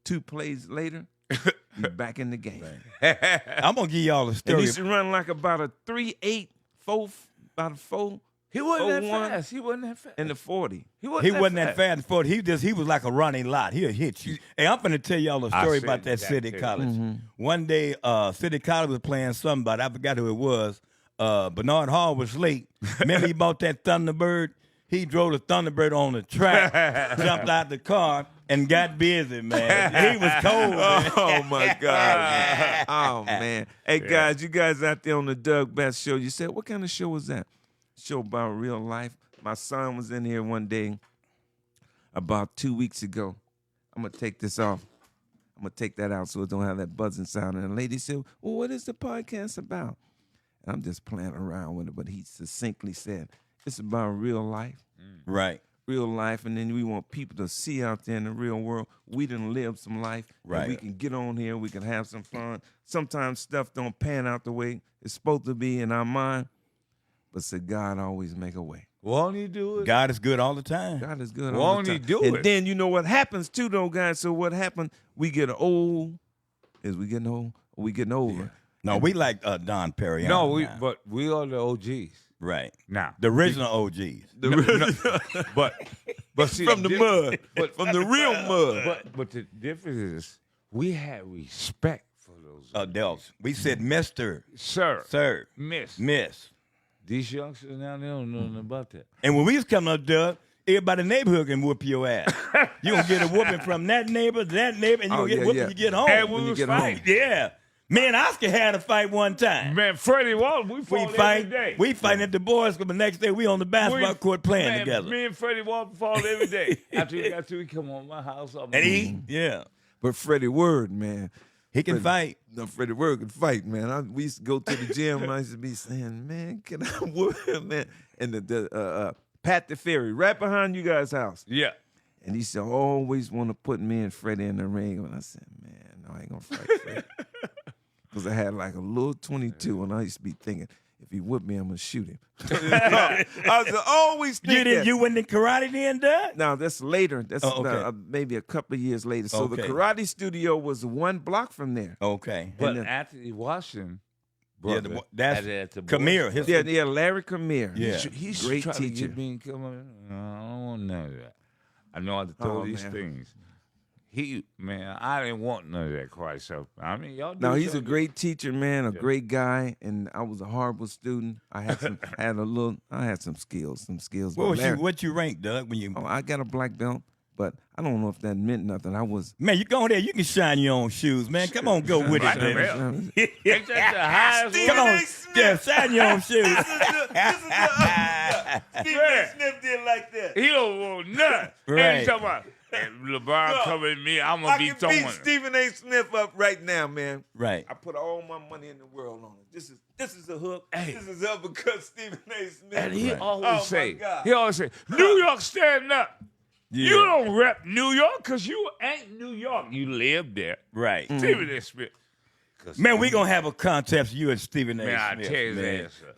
2 plays later, he's back in the game. I'm gonna give y'all a And story. he used to run like about a 3.8, 4, about a 4. He wasn't that 4-1 fast. He wasn't that fast. in the 40. He wasn't that fast for it. He was like a running lot. He'll hit you. Hey, I'm finna tell y'all a I story said about that that City too. College. One day, City College was playing somebody. I forgot who it was. Bernard Hall was late. Remember he bought that Thunderbird? He drove the Thunderbird on the track, jumped out the car, and got busy, man. He was cold, man. Oh, my God. Oh, man. Hey, guys, you guys out there on the Doug Bass Show, you said, what kind of show was that? Show about real life. My son was in here one day about 2 weeks ago. I'm going to take this off. I'm going to take that out so it don't have that buzzing sound. And the lady said, well, what is the podcast about? And I'm just playing around with it, but he succinctly said, it's about real life. Right. Real life, and then we want people to see out there in the real world. We done lived some life. Right. And we can get on here. We can have some fun. Sometimes stuff don't pan out the way it's supposed to be in our mind, but so God always make a way. Won't he do it? God is good all the time. God is good. Won't all the he time. do and it? then you know what happens too, though, guys. So what happened? We get old. Is we getting old? Or we getting over? No, we like Don Perry. No, now. but we are the OGs right. now. The original OGs. But see, From the mud. but From the real mud. But the difference is we had respect for those Adults. We said Mr. sir, Miss. miss. These youngsters now they don't know nothing about that. And when we was coming up, Doug, everybody in the neighborhood can whoop your ass. You gonna get a whooping from that neighbor to that neighbor, and you gonna get whooped when you get home. And when we you was get home. fighting. Yeah. Me and Oscar had a fight one time. Man, Freddie Walton, we We fought fight. every day. We fighting at the boys' club. The next day, we on the basketball court playing man, together. Me and Freddie Walton fought every day. After he come on my house, And he, yeah, But Freddie Word, man. he can fight. No, Freddie Word can fight, man. We used to go to the gym, and I used to be saying, man, can I whoop him, man? And the Pat the Ferry, right behind you guys' house. Yeah. And he said, always want to put me and Freddie in the ring. And I said, man, no, I ain't going to fight Freddie. Because I had like a little 22, and I used to be thinking, if he whip me, I'm going to shoot him. I was always thinking You went in karate then, Doug? Now, that's later. That's Oh, okay. maybe a couple of years later. So the Okay. karate studio was 1 block from there. Okay. But then- Anthony Washington, Yeah, brother, that's at the Kamir. boys' His, Yeah, Larry Kamir. Yeah. He's Great trying teacher. to get me and come on. No, I don't want none of that. I know how to throw Oh, these man. things. I didn't want none of that Christ help. I mean, y'all. No, do he's a something. great teacher, man, a great guy, and I was a horrible student. I had some skills. what you rank, Doug? When you Oh, I got a black belt, but I don't know if that meant nothing. I was man, you go there, you can shine your own shoes, man. Come on, go with it, Black baby. belt. Ain't that the highest Come one? on, yeah, shine your own shoes. Yeah. Smith did like that. He don't want nothing. Right. And he talking about, if LeBron coming to me, I'm going I to be can throwing beat it. Stephen A. Smith up right now, man. Right. I put all my money in the world on it. This is a hook. This is up because Stephen A. Smith. And he Right. always Oh, say, my God. New York stand up. Yeah. You don't rep New York because you ain't New York. You live there. Right. Stephen A. Smith. 'Cause Man, we gonna have a contest, you and Stephen A. Man, I Smith. tear his man. ass up.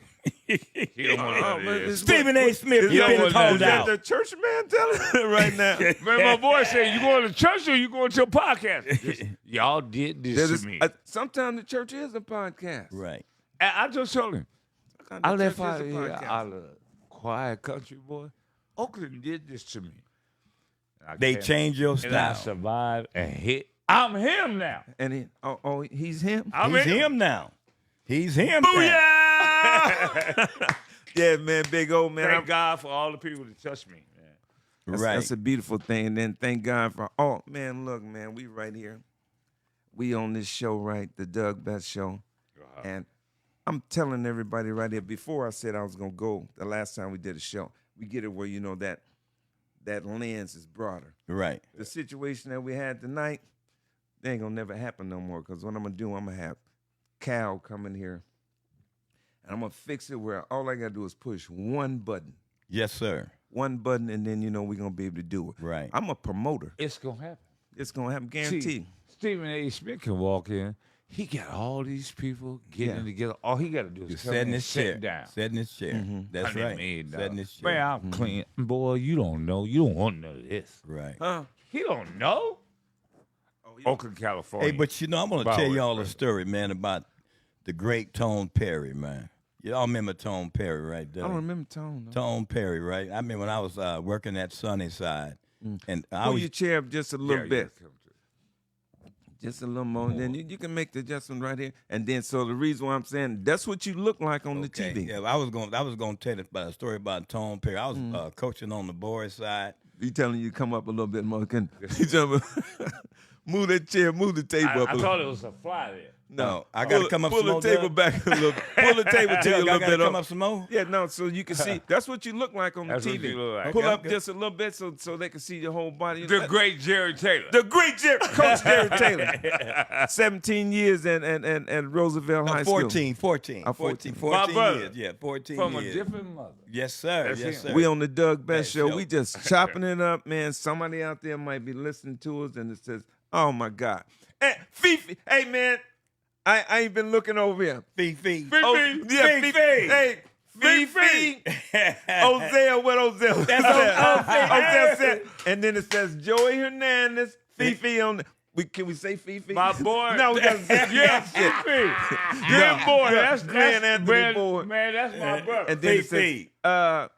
He don't want Oh, to man, this. Stephen A. Smith, Is you've that been what called it is? out. The church man telling it right now. Man, my boy said, you going to church or you going to a podcast? Y'all did this to me. Sometimes the church is a podcast. Right. And I just told him, Sometimes I the left church out is of a here podcast. out of quiet country, boy. Oakland did this to me. I They came- changed your And I style. survived and hit. I'm him now. And he's him. I'm He's him now. He's him now. Booyah! Yeah, man, big old man. Thank God for all the people that touched me. Man. Right. That's a beautiful thing. And then thank God for, oh, man, look, man, we right here. We on this show, right? The Doug Best Show. And I'm telling everybody right here, before I said I was going to go the last time we did a show, we get it where, you know, that lens is broader. Right. The situation that we had tonight, they ain't going to never happen no more because what I'm going to do, I'm going to have Cal come in here, and I'm going to fix it where all I got to do is push one button. Yes, sir. One button, and then, you know, we're going to be able to do it. Right. I'm a promoter. It's going to happen. It's going to happen, guaranteed. See, Stephen A. Smith can walk in. He got all these people getting together. All he got to do is Just come sit in in and his sit chair. down. Sit in his chair. Mm-hmm. That's $100 right. million. Sit in his chair. Man, I'm clean. Boy, you don't know. You don't want none of this. Right. Huh? He don't know. Oh, Oakland, California. Hey, but you know, I'm gonna tell y'all a story, man, about the great Tone Perry, man. Y'all remember Tone Perry, right? I don't remember Tone. No. Tone Perry, right? I mean, when I was working at Sunnyside, and I Pull was your chair up just a little bit. Yeah. Just a little more, and then you can make the adjustment right here. And then, so the reason why I'm saying that's what you look like on the TV. Yeah, I was gonna tell you about a story about Tone Perry. I was coaching on the boys' side. He telling you to come up a little bit more. Can you tell me? Move that chair, move the table up. I thought it was a fly there. No, I got to come up pull some more. the table back a little. Pull the table to you a little bit come up. up some more. Yeah, no, so you can see. That's what you look like on the That's what TV. you look like. Pull Okay, up okay. just a little bit so they can see your whole body. The great Jerry Taylor. The great Coach Jerry Taylor. 17 years and Roosevelt High School. 14 My brother. years. Yeah, 14 From years. a different mother. Yes, sir. That's Yes, him. sir. We on the Doug Best That Show. show. We just chopping it up, man. Somebody out there might be listening to us and it says, oh my God. Hey, Fifi, hey man, I ain't been looking over here. Fifi. Oh, yeah, Fifi. Hey, Fifi. Ozell, what Ozell? That's Ozell said. And then it says Joey Hernandez, Fifi on the. Can we say Fifi? My boy. No, we gotta say Yeah, Fifi. Good boy. That's Glenn Anthony man, boy. Man, that's my brother. And then it Fifi. says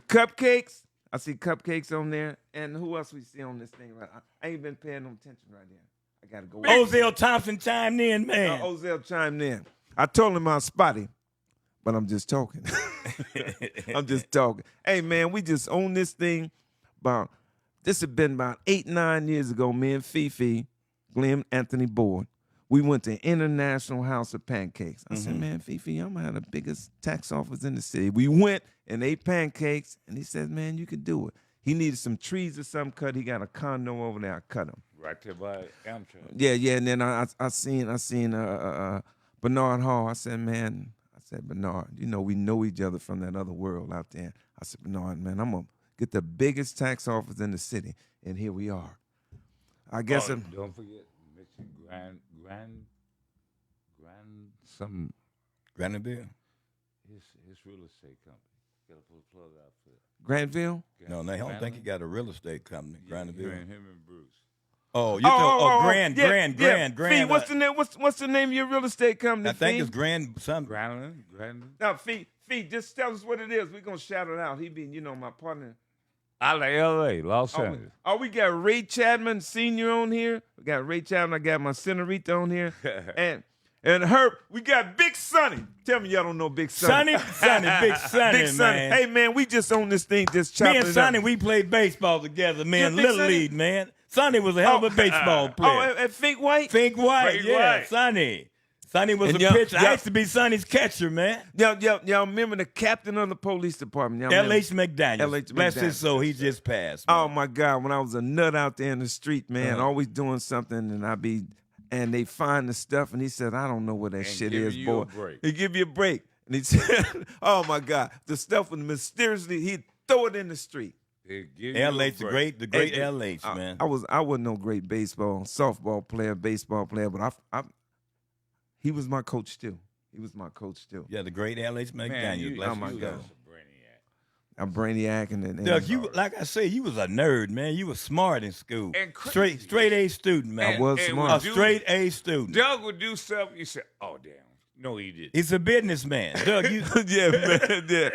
cupcakes. I see cupcakes on there. And who else we see on this thing right? I ain't been paying no attention right there. I gotta go. Ozell Thompson chimed in, man. Ozell chimed in. I told him I was spotty, but I'm just talking. I'm just talking. Hey man, we just own this thing. This had been about 8-9 years ago. Me and Fifi, Glenn Anthony Boyd, we went to International House of Pancakes. I said, man, Fifi, I'm gonna have the biggest tax office in the city. We went and ate pancakes, and he said, man, you can do it. He needed some trees or something cut. He got a condo over there. I cut him. Right there by Amtrak. Yeah. And then I seen Bernard Hall. I said, Bernard, you know, we know each other from that other world out there. I said, Bernard, man, I'm gonna get the biggest tax office in the city, and here we are. I guess Don't forget Mr. Grand something. Granville? His real estate company. Gotta put a plug out for it. Granville. No, I don't think he got a real estate company. Granville. Him and Bruce. Oh, you Grand. Fee, what's the name? What's the name of your real estate company? I think Fee? it's Grand something. Grandin. No, Fee, just tell us what it is. We're gonna shout it out. He be, my partner. Out of L.A., Los Angeles. We got Ray Chapman Sr. on here. We got Ray Chapman. I got my Senorita on here. and Herb, we got Big Sonny. Tell me y'all don't know Big Sonny. Big Sonny, man. Hey, man, we just on this thing, just chopping Me and it Sonny, up. we played baseball together, man. You think Little Sonny? league, man. Sonny was a hell of a baseball player. and Fink White? Fink White, Fink yeah. White. Sonny. Sonny was And a y'all- pitcher. I y'all- used to be Sonny's catcher, man. Y'all remember the captain of the police department? Y'all remember? L.H. McDaniel. L.H. Bless McDaniel. his soul, he just passed. Man. Oh my God! When I was a nut out there in the street, man, Uh-huh. always doing something, and they find the stuff, and he said, "I don't know what that shit giving is, you boy." a break. He give you a break, and he said, "Oh my God, the stuff was mysteriously he'd throw it in the street." L.H. the great Hey, L.H. man. I wasn't no great softball player, baseball player, but he was my coach too. He was my coach too. Yeah, the great L.H. Man, McDaniel. Bless oh my his God. soul. I'm Brainiac and Doug, you like I say, you was a nerd, man. You was smart in school. And crazy. Straight A student, man. I was smart. A straight A student. Doug would do stuff, you said, oh, damn. No, he didn't. He's a businessman. Doug, you yeah, man, yeah.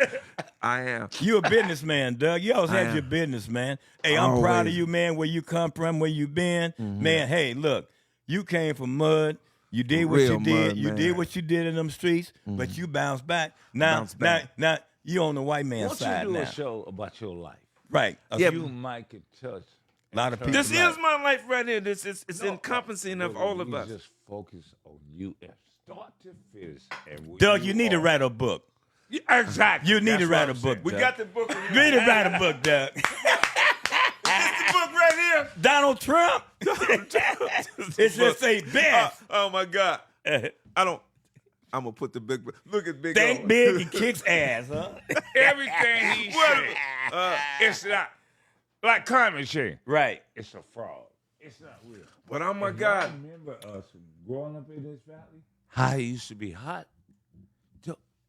I am. you a businessman, Doug. You always I had am. your business, man. Hey, I'm proud of Always. you, man, where you come from, where you been. Man, hey, look, you came from mud. You did what Real you did. mud, You man. did what you did in them streets, but you bounced back. Now, Bounced back. now you on the white man's Won't side you do now. a show about your life? Right. Yeah, You might could touch. A lot of people. This like- is my life right here. This is it's encompassing of all of You us. just focus on you and start to finish. And where Doug, you need to are. write a book. Yeah, exactly. You need That's to what write I'm a book. saying. We Doug. got the book. You need to write a book, Doug. This the book right here. Donald Trump. It just say best. Oh my God. I'm gonna put the big. Look at Big. Think O. big and kicks ass, huh? Everything he said, it's not like climate change. Right. It's a fraud. It's not real. But oh my And God. y'all remember us growing up in this valley? How it used to be hot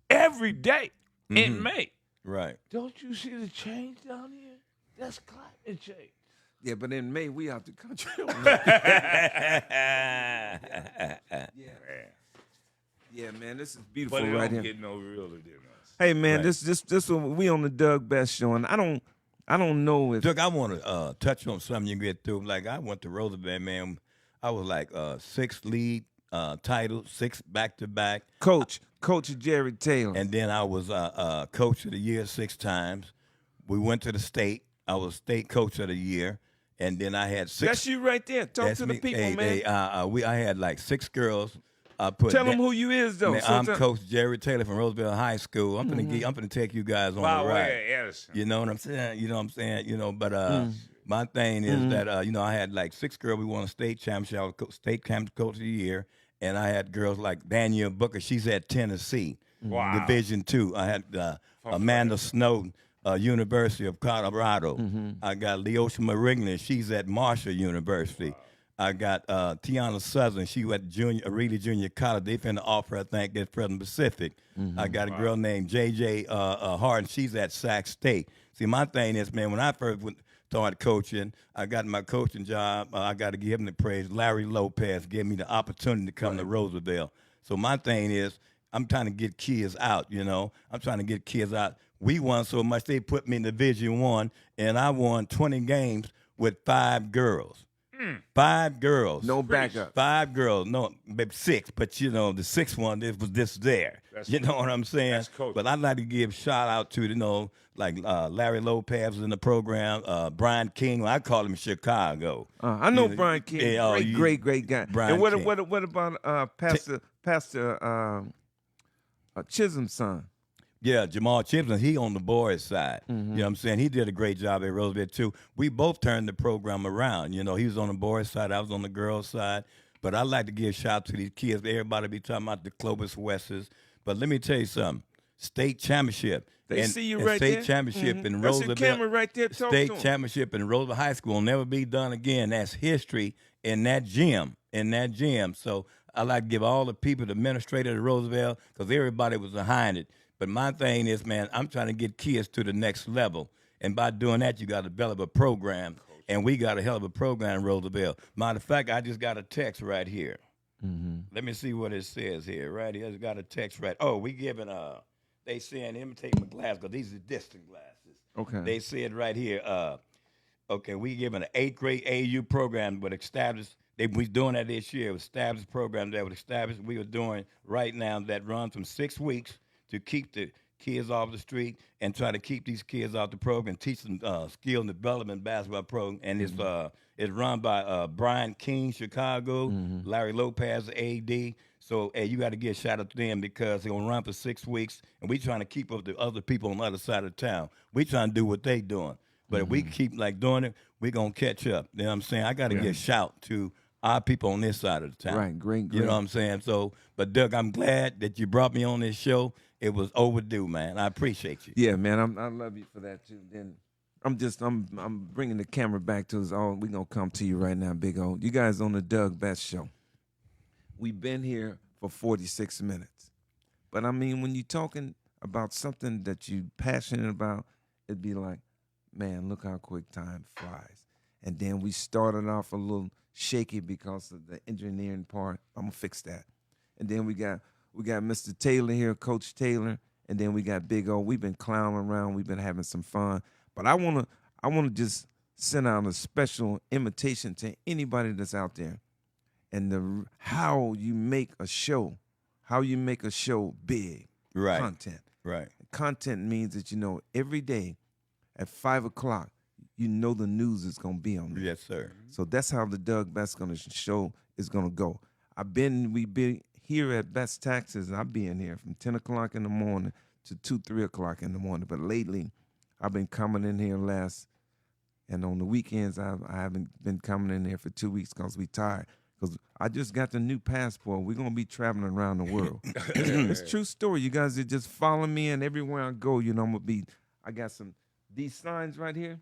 every day in May. Right. Don't you see the change down here? That's climate change. Yeah, but in May we out the country. Yeah, man, this is beautiful But it right don't here. get no realer than us. Hey, man, Right. this one we on the Doug Best show, and I don't know if Doug, I want to touch on something you get through. Like I went to Roosevelt, man. I was like 6 league titles, 6 back to back, Coach Jerry Taylor. and then I was coach of the year 6 times. We went to the state. I was state coach of the year, and then I had 6. That's you right there. Talk That's to the me. people, Hey, man. I had like 6 girls. Tell them who you is, though. Man, So I'm tell- Coach Jerry Taylor from Roosevelt High School. I'm gonna take you guys on By the way ride. of Edison. You know what I'm saying? You know what I'm saying? You know, but my thing is that I had like 6 girls. We won a state championship. I was state championship coach of the year, and I had girls like Danielle Booker. She's at Tennessee, Wow. Division II. I had Amanda Snowden, University of Colorado. I got Leosha Marignan. She's at Marshall University. I got Tiana Southern. She went Reedy Junior College. They finna offer, I think, at Present Pacific. I got a girl named JJ Harden. She's at Sac State. See, my thing is, man, when I first started coaching, I got my coaching job. I got to give him the praise. Larry Lopez gave me the opportunity to come to Roosevelt. So my thing is, I'm trying to get kids out, I'm trying to get kids out. We won so much, they put me in Division I, and I won 20 games with 5 girls. 5 girls. no backup. 5 girls. No, maybe 6. But, the 6th one, it was just there. You know what I'm saying? That's coaching. But I'd like to give shout out to, like Larry Lopez was in the program, Brian King. I call him Chicago. I know You know, Brian King. yeah, Great guy. Brian and what, King. what about Pastor Chisholm's son? Yeah, Jamal Chipson, he on the boys' side. You know what I'm saying? He did a great job at Roosevelt, too. We both turned the program around. He was on the boys' side. I was on the girls' side. But I like to give a shout out to these kids. Everybody be talking about the Clovis Wests. But let me tell you something. State championship. They see you right state there. championship in That's your Roosevelt. camera right there. Talk State to 'em. championship in Roosevelt High School will never be done again. That's history in that gym. So I like to give all the people, the administrator at Roosevelt, because everybody was behind it. But my thing is, man, I'm trying to get kids to the next level. And by doing that, you got to develop a program. And we got a hell of a program in Roosevelt. Matter of fact, I just got a text right here. Let me see what it says here. Right here, I just got a text right. Oh, we giving they saying imitate my glasses because these are distant glasses. Okay. They said right here, okay, we giving an 8th grade AU program, but established. They was doing that this year. It was established program that was established. We were doing right now that runs from 6 weeks to keep the kids off the street and try to keep these kids off the program, teach them skill and development basketball program. And it's run by Brian King, Chicago, Larry Lopez, AD. So hey, you got to get a shout out to them because they're gonna run for 6 weeks, and we trying to keep up the other people on the other side of town. We trying to do what they doing, but if we keep like doing it, we gonna catch up. You know what I'm saying? I got to get a shout to our people on this side of the town. Right, great. You know what I'm saying? So, but Doug, I'm glad that you brought me on this show. It was overdue, man. I appreciate you. Yeah, man, I love you for that too. Then I'm bringing the camera back to us all. We gonna come to you right now, Big O. You guys on the Doug Best Show. We've been here for 46 minutes, but I mean, when you're talking about something that you're passionate about, it'd be like, man, look how quick time flies. And then we started off a little shaky because of the engineering part. I'm gonna fix that. And then we got Mr. Taylor here, Coach Taylor, and then we got Big O. We've been clowning around. We've been having some fun. But I wanna just send out a special invitation to anybody that's out there, and how you make a show big. Right. Content. Right. Content means that every day at 5:00, the news is gonna be on there. Yes, sir. So that's how the Doug Best show is gonna go. We been here at Best Taxes, and I've been here from 10 o'clock in the morning to 2-3 o'clock in the morning. But lately, I've been coming in here and on the weekends I haven't been coming in here for 2 weeks because we tired. Because I just got the new passport. We're gonna be traveling around the world. It's a true story. You guys that just follow me, and everywhere I go, I'm gonna be. I got these signs right here.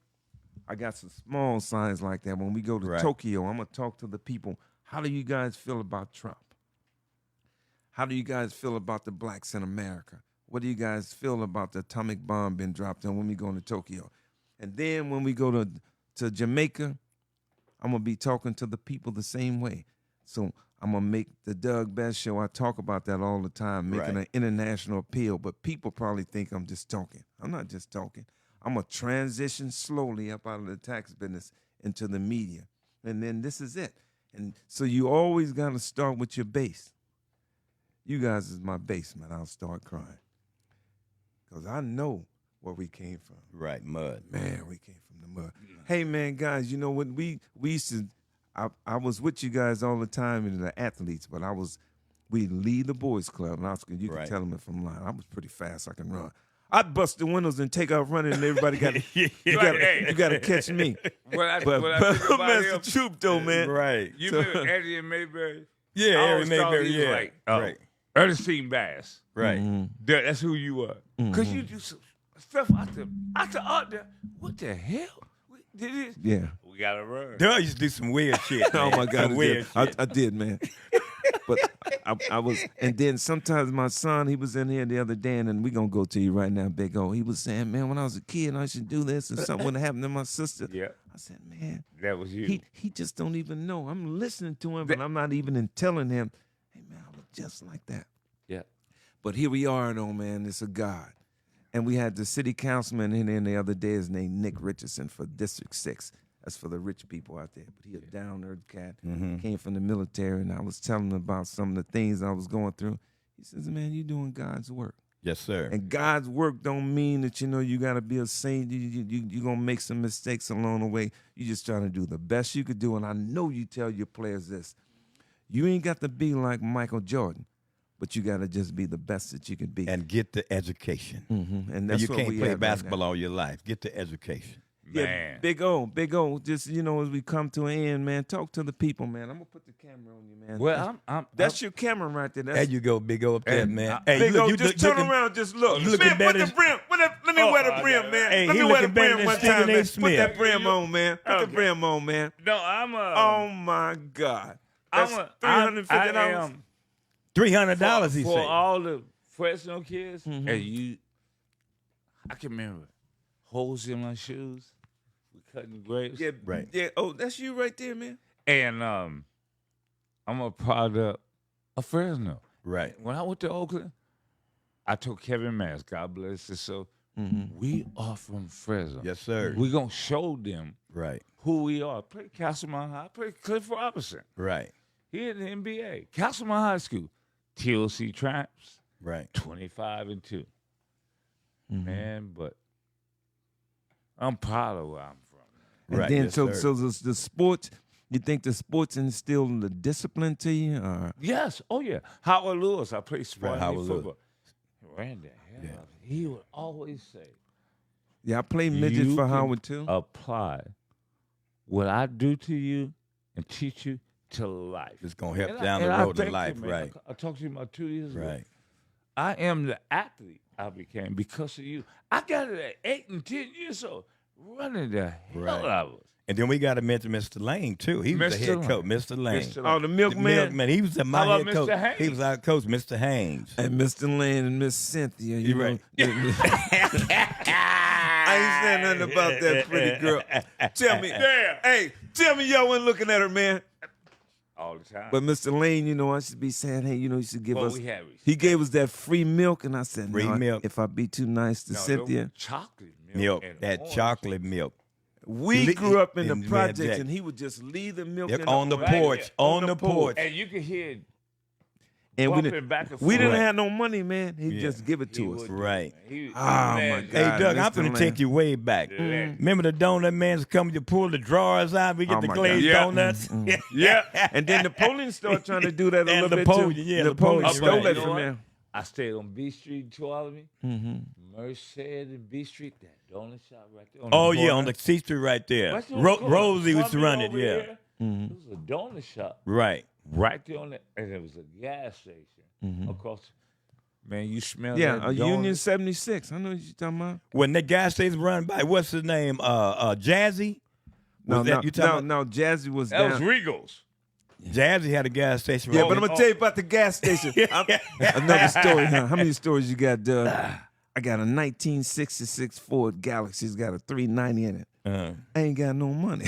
I got some small signs like that. When we go to Right. Tokyo, I'm gonna talk to the people. How do you guys feel about Trump? How do you guys feel about the blacks in America? What do you guys feel about the atomic bomb being dropped on when we go to Tokyo? And then when we go to Jamaica, I'm gonna be talking to the people the same way. So I'm gonna make the Doug Best Show. I talk about that all the time, making Right. an international appeal. But people probably think I'm just talking. I'm not just talking. I'm gonna transition slowly up out of the tax business into the media, and then this is it. And so you always gotta start with your base. You guys is my base, man. I'll start crying because I know where we came from. Right, mud. Man, we came from the mud. Hey, man, guys, you know what? We used to, I was with you guys all the time in the athletes, but we lead the boys club. And you can Right. tell them if I'm lying. I was pretty fast. I can run. I'd bust the windows and take off running, and everybody got you got to catch me. What I But think about Master him, Troop, though, man. Right. you remember Eddie and Mayberry? Yeah, I Harry always thought Mayberry, he was yeah. like, Right. Ernestine Bass. Right. That's who you were. Because you do some stuff out there. What the hell? We did this? Yeah. We got to run. Doug used to do some weird shit. Oh man. my God, Some weird shit. I did, man. But I was, and then sometimes my son, he was in here the other day, and then we gonna go to you right now, Big O. He was saying, man, when I was a kid, I should do this, and something would happen to my sister. Yeah, I said, man, that was you. he just don't even know. I'm listening to him, but I'm not even telling him, hey man, I look just like that. Yeah. But here we are, though, man. It's a God. And we had the city councilman in there the other day. His name Nick Richardson for District 6. That's for the rich people out there. But he a down-earth cat. Came from the military, and I was telling him about some of the things I was going through. He says, man, you doing God's work. Yes, sir. And God's work don't mean that, you got to be a saint. You're going to make some mistakes along the way. You just trying to do the best you could do. And I know you tell your players this. You ain't got to be like Michael Jordan, but you got to just be the best that you can be. And get the education. And that's you what can't we play have right basketball now. all your life. Get the education. Yeah, Man. Big O. Just, as we come to an end, man, talk to the people, man. I'm going to put the camera on you, man. Well, That's your camera right there. There That's you go, Big O up there, And man. I- Hey, Big look, O, you just look, turn looking, around, just look. you looking Man, better put the than- brim. Let me wear the brim, man. Hey, Let he me wear the looking better brim than one Stephen time, A. man. Put Smith. that brim on, man. Put the Okay. brim on, man. no, I'm Oh, my God. That's $350. I am $300, he for said. all the Fresno kids, and I can remember holes in my shoes. We cutting grapes. Yeah, Right. Yeah. Oh, that's you right there, man. And I'm a product of Fresno. Right. When I went to Oakland, I told Kevin Mass, God bless his soul, we are from Fresno. Yes, sir. We're going to show them Right. who we are. Play Castlemont High, play Cliff Robinson. Right. He in the NBA. Castlemont High School. TLC Traps, Right. 25-2. Man, but I'm proud of where I'm from. And Right, then, yes, so sir. the sports, you think the sports instill the discipline to you? Or? Yes. Oh, yeah. Howard Lewis, I played sport Howard Lewis. football. Ran the hell out of it. He would always say, Yeah, I played midget You for can Howard, too. apply what I do to you and teach you to life. It's going to help And I- down the and I road to thank life. you, man. Right. I talked to you about 2 years ago. Right. I am the athlete I became because of you. I got it at 8 and 10 years old, running the hell Right. out of us. And then we got to mention Mr. Lane, too. He was the Mr. head Lane. coach, Mr. Lane. Mr. Oh, the The milkman. milkman. He was my How head about coach. Mr. He was our coach, Mr. Haynes. And Mr. Lane and Miss Cynthia. You You're know, right. I ain't saying nothing about that pretty girl. Tell me. Hey, tell me y'all wasn't looking at her, man. All the time. But Mr. Lane, I should be saying, hey, you should give Well, us. we had He gave us that free milk, and I said, Free no, milk. if I be too nice to No, Cynthia. chocolate Milk. and That orange. chocolate milk. We Li- grew up in the in Red projects, Jack. and he would just leave the milk Yep, in on the orange. porch. Right. On the porch. And you could hear it And we bumping didn't, back and we didn't forth. have no money, man. He'd Yeah. just give it He to us. would do Right. it, man. He- Oh, my man, God. Hey, Doug, I'm Mr. going to Lane. take you way back. Mm. Remember the donut man's coming to pull the drawers out? We get Oh, the my glazed God. donuts. Yeah. And then Napoleon started trying to do that a And little bit Napoleon, too. yeah, Napoleon Napoleon, stole right. that You know from what? him. I stayed on B Street in Tuolumne. Mm-hmm. Merced and B Street, that donut shop right there. Oh, the yeah, corner. on the C Street right there. Right there on the corner. Rosie was Come running, over yeah. here. Mm-hmm. It was a donut shop Right. right there on the, and it was a gas station across. Man, you smell Yeah, that a donut. Union 76. I know what you're talking about. When that gas station run by, what's his name? Jazzy? No, Was that- you talking no, Jazzy was That down. was Regals. Jazzy had a gas station Yeah, right but I'm there. gonna tell you about the gas station. Another story, huh? How many stories you got, Doug? I got a 1966 Ford Galaxy. It's got a 390 in it. I ain't got no money.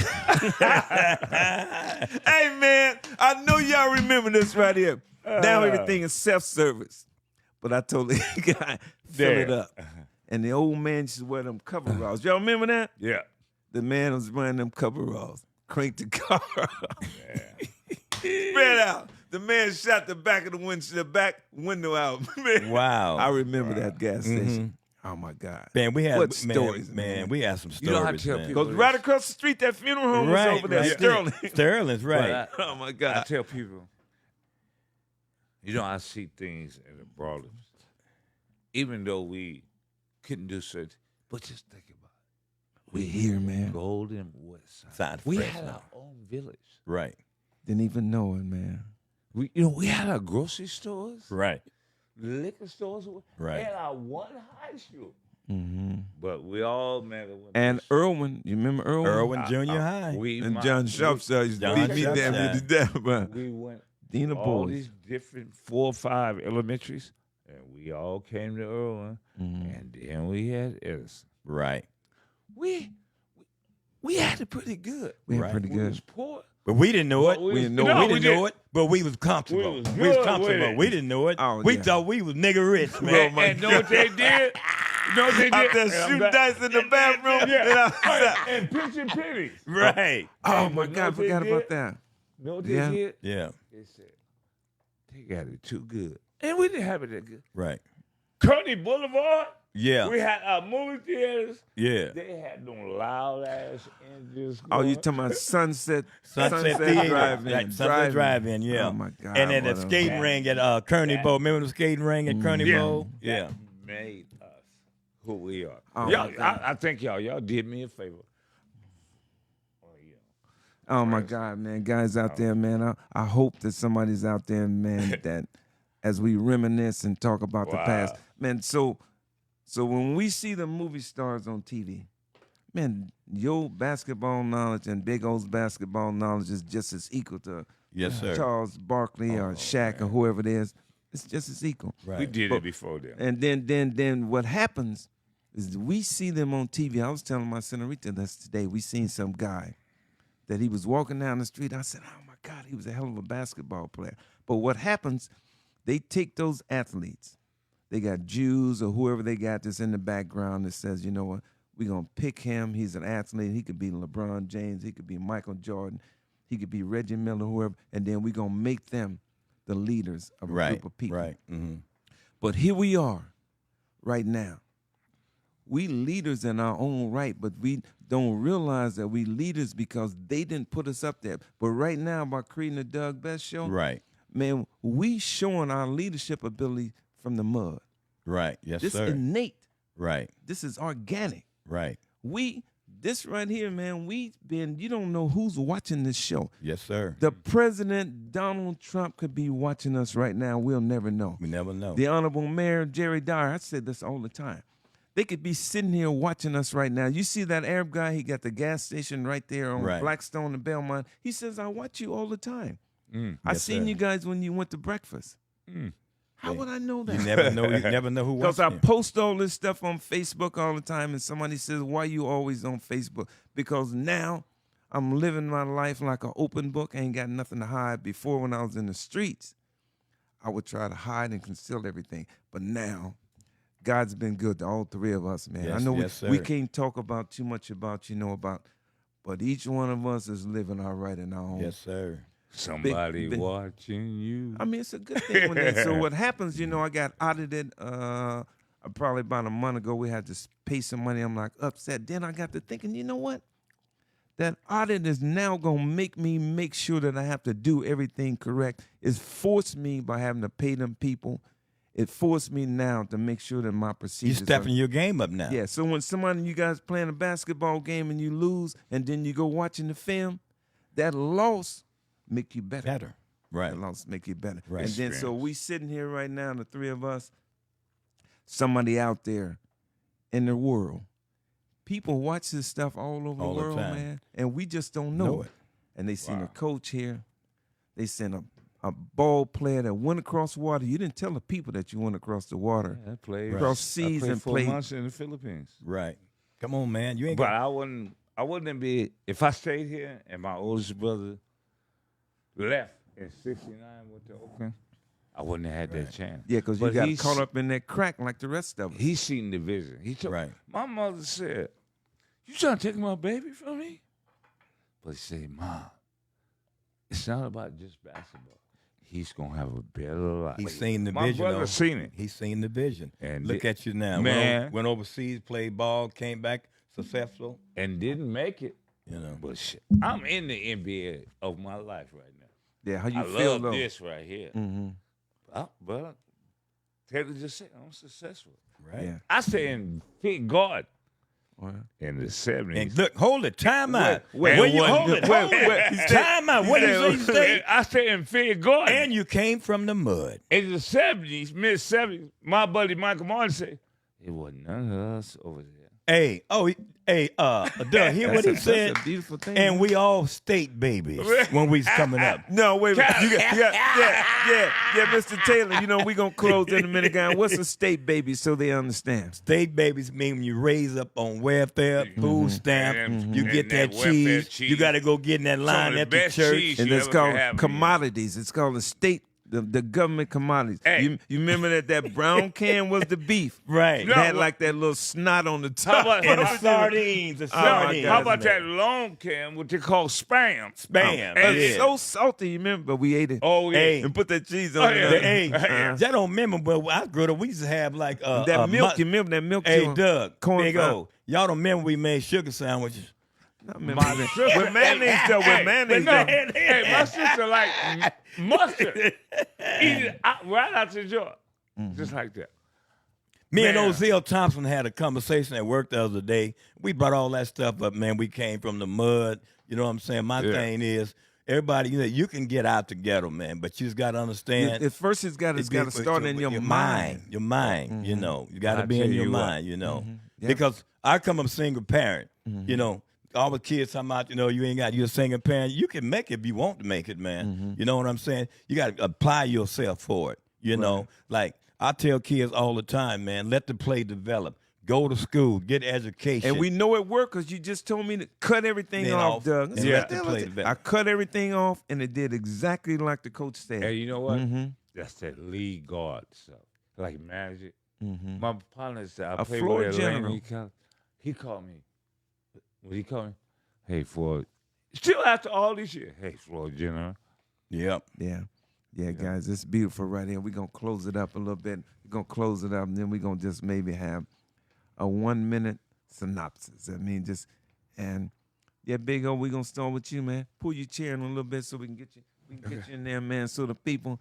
Hey, man, I know y'all remember this right here. Now everything is self-service. But I told the guy, fill it up. And the old man used to wear them coveralls. Y'all remember that? Yeah. The man was wearing them coveralls. Cranked the car up. Spread out. The man shot the back of the back window out. Man. Wow. I remember that gas station. Oh my God. Man, we had What man, stories, man. We had some stories. You know how to tell man. people- Because right across the street, that funeral home was over there, Sterling. Sterling's right. But Oh my I God. tell people, you know, I see things in the broadest. Even though we couldn't do certain, but just think about it. We here, man. Golden West Side. Side We Fresno. had our own village. Right. Didn't even know it, man. We had our grocery stores, Right. liquor stores, Right. and our one high school. Mm-hmm. But we all man. And Irwin, you remember Irwin? Irwin Junior High. And John Sharpside used to John beat me damn near to Sharpside. death, bro. We went Dina all Boys. these different 4 or 5 elementaries, and we all came to Irwin, and then we had Edison. Right. We had it pretty good. We had Right. pretty We good. was poor. But we didn't know it. But we didn't No, know we it. didn't know it, but we was comfortable. We was We was good comfortable. with it. We didn't know it. Oh, we yeah. thought we was nigga rich, man. my And know what they did? You know what they did? Out there And I'm shooting back- dice in the bathroom. Yeah. And outside. And pitching pennies. Right. Oh, Hey, my but God, I know what they forgot did? about that. You know what they Yeah. did? Yeah. They said, they got it too good. And we didn't have it that good. Right. Kearney Boulevard, Yeah. we had our movie theaters. Yeah. They had them loud ass engines. Oh, you going. talking about Sunset Theater. Drive-In. Right, Sunset Drive-In, yeah. Oh, my God. And then the what a- skating ring at Kearney Bowl. Remember the skating ring at Kearney Yeah. Bowl? Yeah. That made us who we are. Oh, y'all, my God. I think y'all did me a favor. Oh, yeah. Oh my God, man. Guys out there, man. I hope that somebody's out there, man, that as we reminisce and talk about the past. Man, so when we see the movie stars on TV, man, your basketball knowledge and Big O's basketball knowledge is just as equal to Yes, sir. Charles Barkley or Shaq or whoever it is. It's just as equal. Right. We did it before them. And then what happens is we see them on TV. I was telling my senorita this today. We seen some guy that he was walking down the street. I said, oh, my God, he was a hell of a basketball player. But what happens, they take those athletes. They got Jews or whoever they got that's in the background that says, you know what, we're going to pick him. He's an athlete. He could be LeBron James. He could be Michael Jordan. He could be Reggie Miller, whoever. And then we're going to make them the leaders of a Right. group of people. Right. Mm-hmm. But here we are right now. We leaders in our own right, but we don't realize that we leaders because they didn't put us up there. But right now, by creating the Doug Best Show, Right. man, we showing our leadership ability from the mud. Right. Yes, This sir. innate. Right. This is organic. Right. This right here, man, you don't know who's watching this show. Yes, sir. The President Donald Trump could be watching us right now. We'll never know. We never know. The Honorable Mayor Jerry Dyer, I said this all the time. They could be sitting here watching us right now. You see that Arab guy, he got the gas station right there on Right. Blackstone and Belmont. He says, I watch you all the time. I Yes, seen sir. you guys when you went to breakfast. How would I know that? You never know. You never know who Because watching I you. post all this stuff on Facebook all the time, and somebody says, why you always on Facebook? Because now I'm living my life like an open book. I ain't got nothing to hide. Before, when I was in the streets, I would try to hide and conceal everything. But now, God's been good to all three of us, man. I Yes, know yes, we sir. can't talk about too much about, but each one of us is living all right in our own. Yes, sir. Somebody big- watching you. I mean, it's a good thing when they, so what happens, I got audited probably about a month ago. We had to pay some money. I'm like upset. Then I got to thinking, you know what? That audit is now going to make me make sure that I have to do everything correct. It's forced me by having to pay them people. It forced me now to make sure that my You procedures stepping your game up now. Yeah, so when somebody, you guys playing a basketball game and you lose and then you go watching the film, that loss make you better. Better. Right. That loss make you better. Right. And then so we sitting here right now, the three of us, somebody out there in the world. People watch this stuff all over All the the world, time. man. And we just don't know Know it. it. And they seen Wow. a coach here. They seen a ball player that went across the water. You didn't tell the people that you went across the water. I played Across seas I played and 4 played- months in the Philippines. Right. Come on, man. You ain't But got. I wasn't I wouldn't be if I stayed here and my oldest brother left in '69 with the Oakland. I wouldn't have had that chance. Yeah, because you But got he's- caught up in that crack like the rest of us. He seen the vision. He told Right. my mother said, "You trying to take my baby from me?" But he said, "Mom, it's not about just basketball. He's gonna have a better life." He's seen the my vision. brother though. seen it. He's seen the vision. And Look at you now. Man. Went overseas, played ball, came back successful. And didn't make it. You know. But shit, I'm in the NBA of my life right now. Yeah, how you I feel love though? this right here. Mm-hmm. But Taylor just said I'm successful. Right. Yeah. I stay in big guard Well, in the '70s. And look, hold it. Time out. wait, Where you wait, hold it? Hold it. Time out. What you say? I stay in Fig Garden. And you came from the mud. In the '70s, mid '70s, my buddy Michael Martin said, "It wasn't none of us over there." Hey, Doug, hear what he said? That's a beautiful thing. And we all state babies when we's coming up. No, wait a minute. Yeah, Mr. Taylor, you know, we're going to close in a minute, guy. What's a state baby so they understand? State babies mean when you raise up on welfare, food stamp, you And get that that welfare cheese. cheese. You got to go get in that line of the at the best church. cheese. And You it's ever called have commodities. It's called the state, the government commodities. Hey. You remember that brown can was the beef. Right. It had like that little snot on the top. about- And the sardines, the my sardines. God. How about that long can, what they call spam? Spam. And yeah. it's so salty, you remember? But we ate it. Oh, yeah. Hey. And put that cheese Oh, on yeah. it. Hey, Uh-huh. that don't remember, but when I grew up, we used to have like That milk, you remember that milk? Hey, too? Doug, Corn Big flour. O, y'all don't remember we made sugar sandwiches? I remember that. With mayonnaise, though. With mayonnaise, No, though. hey, my sister like mustard. Eat it out, right out the jar. Just like that. Me and Man. Ozell Thompson had a conversation at work the other day. We brought all that stuff up, man. We came from the mud. You know what I'm saying? My Yeah. thing is, everybody, you can get out the ghetto, man, but you just got to understand. At first, it's got to start in your mind. Your mind, you know. You got to I be tell in your you what. mind, you know. Yeah. Because I come from a single parent, you know. All the kids talking about, you ain't got, you're a single parent. You can make it if you want to make it, man. You know what I'm saying? You got to apply yourself for it, you know. Like, I tell kids all the time, man, let the play develop. Go to school, get education. And we know it worked because you just told me to cut everything Man, off, off, Doug. and I said, let "What the hell play is it?" develop. I cut everything off, and it did exactly like the coach said. Hey, you know what? Mm-hmm. That's that lead guard stuff. Like Magic. Mm-hmm. My partner said, I A played floor with Atlanta. general. He called me. What he called me? Hey, Floyd. Still after all these years. Hey, Floyd General. Yep. Yeah, guys, it's beautiful right here. We're going to close it up a little bit. We're going to close it up, and then we're going to just maybe have a 1-minute synopsis. Yeah, Big O, we're going to start with you, man. Pull your chair in a little bit so we can get you in there, man, so the people,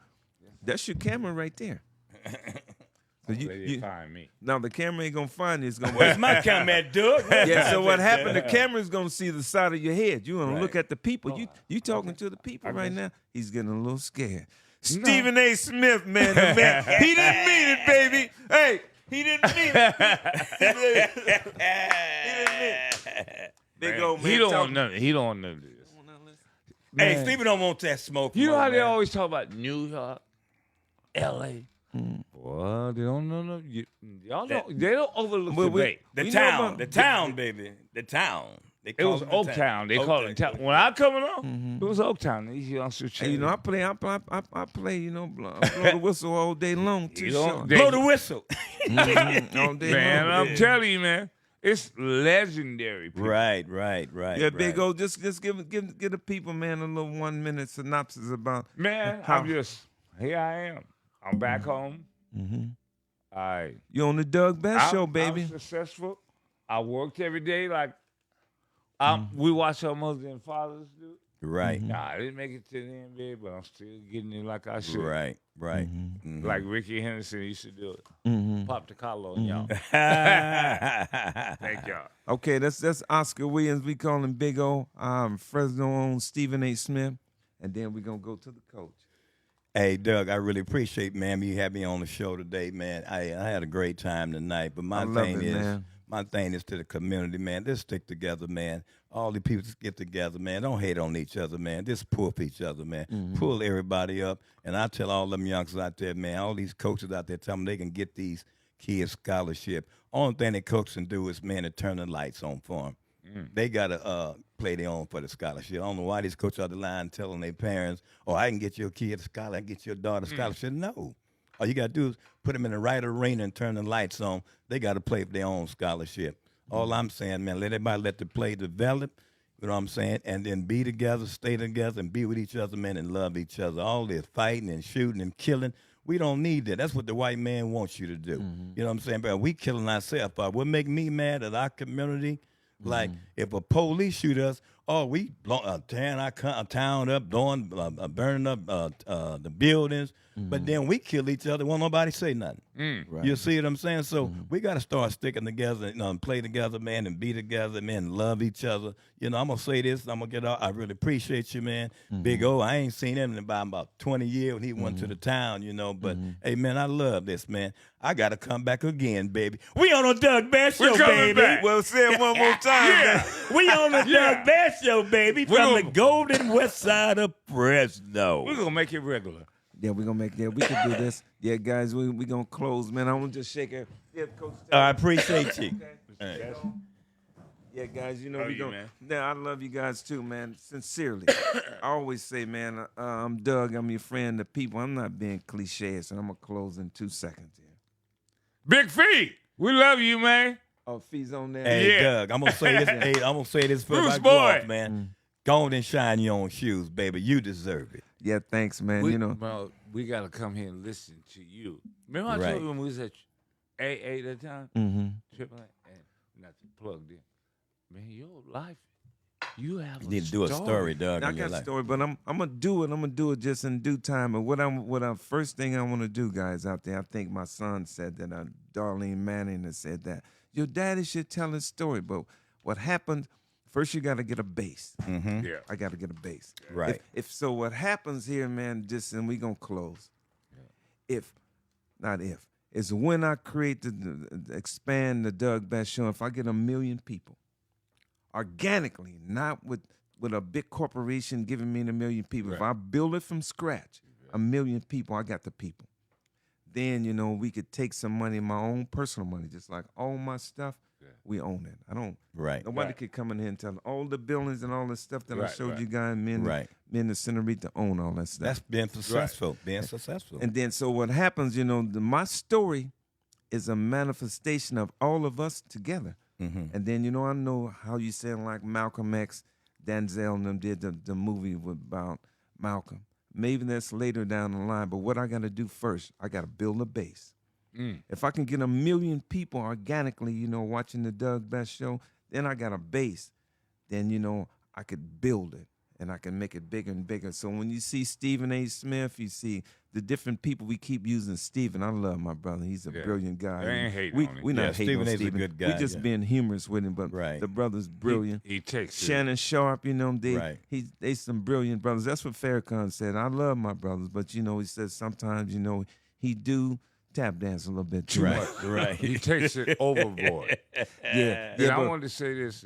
that's your camera right there. So They find me. now the camera ain't going to find you. It's going Where's to my comment, Doug? Yeah, so what happened, the camera's going to see the side of your head. You're going to look Right. at the people. You talking to the people right now. He's getting a little scared. No. Stephen A. Smith, man, the man. He didn't mean it, baby. Hey, he didn't mean it. He didn't mean it. Big old man. He don't talk- want nothing. He don't want none of this. Hey, Man. Stephen don't want that smoke. You know from how him, they man. always talk about New York, L.A.? Well, they don't know. Y'all don't. They don't overlook Well, the we- Bay. The You know town, about- the town, baby. The town. They It call was the Oaktown. They call it town. When I coming on, it was Oaktown. These youngsters. Hey, you know, I play, blow the whistle all day long, too. You don't- Sean. they- Blow the whistle. All day man, long. I'm telling you, man, it's legendary. people. right. Yeah, Big O, just give the people, man, a little 1-minute synopsis about. Man, How- I'm just here. I am. I'm back home. You on the Doug Best Show, baby. I'm successful. I worked every day like we watch our mothers and fathers do. Right. Nah, I didn't make it to the NBA, but I'm still getting it like I should. Right. Like Ricky Henderson used to do it. Mm-hmm. Pop the collar on y'all. Thank y'all. Okay, that's Oscar Williams. We call him Big O. Fresno own Stephen A. Smith. And then we're going to go to the coach. Hey, Doug, I really appreciate, man, you had me on the show today, man. I had a great time tonight. But I love it, man. my thing is to the community, man. Just stick together, man. All the people just get together, man. Don't hate on each other, man. Just pull for each other, man. Pull everybody up. And I tell all them youngsters out there, man, all these coaches out there, tell them they can get these kids scholarship. Only thing that coaches can do is, man, to turn the lights on for them. They gotta play their own for the scholarship. I don't know why these coaches out the line telling their parents, "Oh, I can get your kid a scholarship, I can get your daughter a scholarship." No, all you gotta do is put them in the right arena and turn the lights on. They gotta play for their own scholarship. All I'm saying, man, let everybody let the play develop. You know what I'm saying? And then be together, stay together, and be with each other, man, and love each other. All this fighting and shooting and killing, we don't need that. That's what the white man wants you to do. You know what I'm saying? But we killing ourselves. What make me mad at our community, like if a police shoot us, we tearing our town up, burning up the buildings, but then we kill each other. Won't nobody say nothing. Right. You see what I'm saying? So we got to start sticking together, and play together, man, and be together, man, and love each other. I'm gonna say this. I'm gonna get out. I really appreciate you, man. Big O. I ain't seen him in about 20 years when he went to the town, But hey, man, I love this, man. I gotta come back again, baby. We on a Doug Bass show, coming baby. back. Well, say it one more time. Yeah. We on the Doug Bass show, baby, from gonna- the Golden West Side of Fresno. We're gonna make it regular. Yeah, we're gonna make that. We can do this. Yeah, guys, we gonna close, man. I want to just shake it. Yeah, Coach. I appreciate you. Okay. Yeah, guys, Love we you, don't. man. Yeah, I love you guys too, man. Sincerely, I always say, man, I'm Doug. I'm your friend, the people. I'm not being cliche, so I'm gonna close in 2 seconds here. Big Feet, we love you, man. Oh, Fee's on there. Hey, Yeah. Doug, I'm gonna say this. Hey, I'm gonna say this for Bruce I go boy. off, man. Go on and shine your own shoes, baby. You deserve it. Yeah, thanks, man. Well, we gotta come here and listen to you. Remember I Right. told you when we was at AA at the time? Mm-hmm. Triple A, and not to plug in. Man, your life, you have You need to do a story, Doug. I in your got a life. story, but I'm gonna do it. I'm gonna do it just in due time. And what first thing I want to do, guys, out there. I think my son said that. Darlene Manning has said that your daddy should tell his story. But what happened? First, you got to get a base. Yeah. I got to get a base. Right. If so, what happens here, man? Just and we gonna close. It's when I create expand the Doug Bass Show. If I get 1 million people, organically, not with a big corporation giving me 1 million people. If Right. I build it from scratch, 1 million people, I got the people. Then we could take some money, my own personal money, just like all my stuff. We own it. I don't. Right. Nobody Right. could come in here and tell all the buildings and all the stuff that I Right, showed right. you guys, men, Right. men the Center to own all that stuff. That's being successful. Being successful. And then, so what happens, my story is a manifestation of all of us together. Mhm. And then, I know how you saying like Malcolm X, Denzel and them did the movie about Malcolm. Maybe that's later down the line, but what I got to do first, I got to build a base. If I can get 1 million people organically, watching the Doug Bass Show, then I got a base. Then, I could build it and I can make it bigger and bigger. So when you see Stephen A. Smith, you see the different people we keep using. Stephen, I love my brother. He's a brilliant guy. They ain't hating we, on him. We're not Yeah, hating Stephen on A's a Stephen. good guy, We're just yeah. being humorous with him, but Right. the brother's brilliant. He takes it. Shannon Sharp, they Right. they some brilliant brothers. That's what Farrakhan said. I love my brothers, but he says sometimes he do tap dance a little bit too much. Right. He takes it overboard. Yeah, And I but- wanted to say this.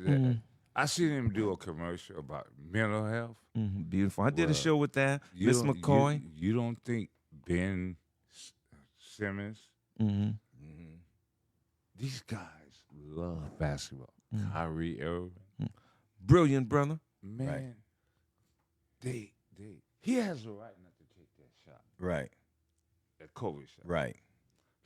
I seen him do a commercial about mental health. Beautiful. I did a Well, show with that. You Miss don't- McCoy. You don't think Ben Simmons, Mm-hmm. these guys love basketball. Kyrie Irving, Brilliant brother. man, he has a right not to take that shot, Right. that Kobe shot. Right.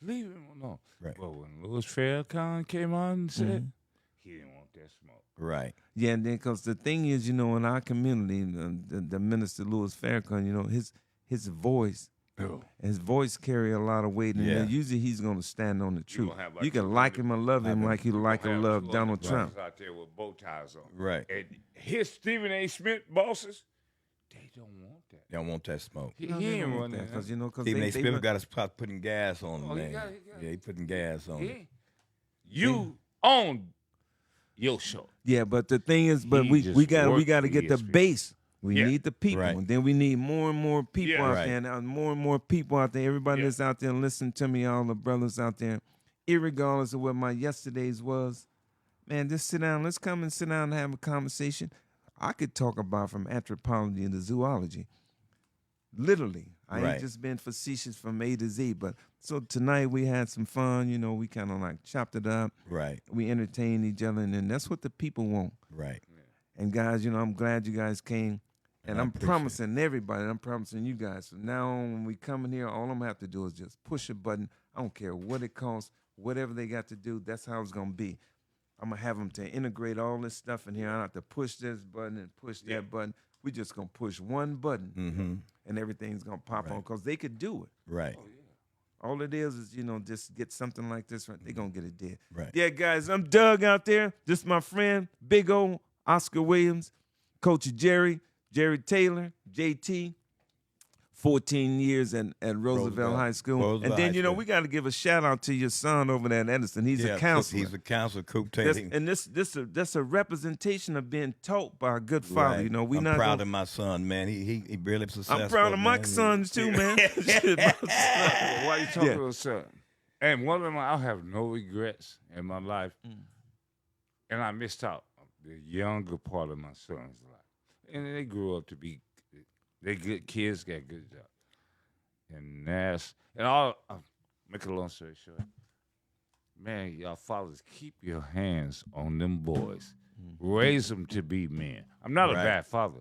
Leave him alone. Right. But when Louis Farrakhan came on and said he didn't want that smoke. Right. Yeah, and then because the thing is, in our community, the minister Louis Farrakhan, his voice. Oh. His voice carry a lot of weight, and Yeah. usually he's gonna stand on the truth. gonna have like You can some like really- him or love him like you like or Have love two Donald other Trump. brothers out there with bow ties on. Right. And his Stephen A. Smith bosses, they don't want that. They don't want that smoke. He, No, he they ain't don't want running that, that. because because Stephen A. they Smith run- got to start putting gas on Oh, him, he man. got- Yeah, he putting gas on him. You own your show. Yeah, but the thing is, but He we just got to worked for get the ESPN. base. We Yeah. need the people, Right. and then we need more and more people Yeah. out Right. there, and more and more people out there. Everybody Yeah. that's out there, listen to me, all the brothers out there, irregardless of what my yesterdays was. Man, just sit down. Let's come and sit down and have a conversation. I could talk about from anthropology to zoology. literally. I ain't Right. just been facetious from A to Z. But so tonight we had some fun. You know, we kind of like chopped it up. Right. We entertained each other, and then that's what the people want. Right. And guys, you know, I'm glad you guys came. And I I'm appreciate promising everybody, and I'm promising you guys, from now on, when we come in here, all I'm gonna have to do is just push a button. I don't care what it costs, whatever they got to do, that's how it's gonna be. I'm gonna have them to integrate all this stuff in here. I don't have to push this button and push that button. We just gonna push one button, and everything's gonna pop on because they could do it. Right. All it is, you know, just get something like this right. They're gonna get it did. Right. Yeah, guys, I'm Doug out there. This is my friend, big old Oscar Williams, Coach Jerry Taylor, JT. 14 years at Roosevelt High School. Roosevelt And then, High you know, School. we got to give a shout out to your son over there at Edison. He's Yeah, a counselor. He's a counselor, Coop Taylor. That's a representation of being taught by a good father. Right. You know, I'm proud of my son, man. He really successful. I'm proud of my man. sons too, man. Shit, my son. Why you talking Yeah. to a son? And one of them, I have no regrets in my life. And I missed out the younger part of my son's life. And they grew up to be, they good kids, got good jobs. And I'll make a long story short. Man, y'all fathers, keep your hands on them boys. Raise them to be men. I'm not a Right. bad father.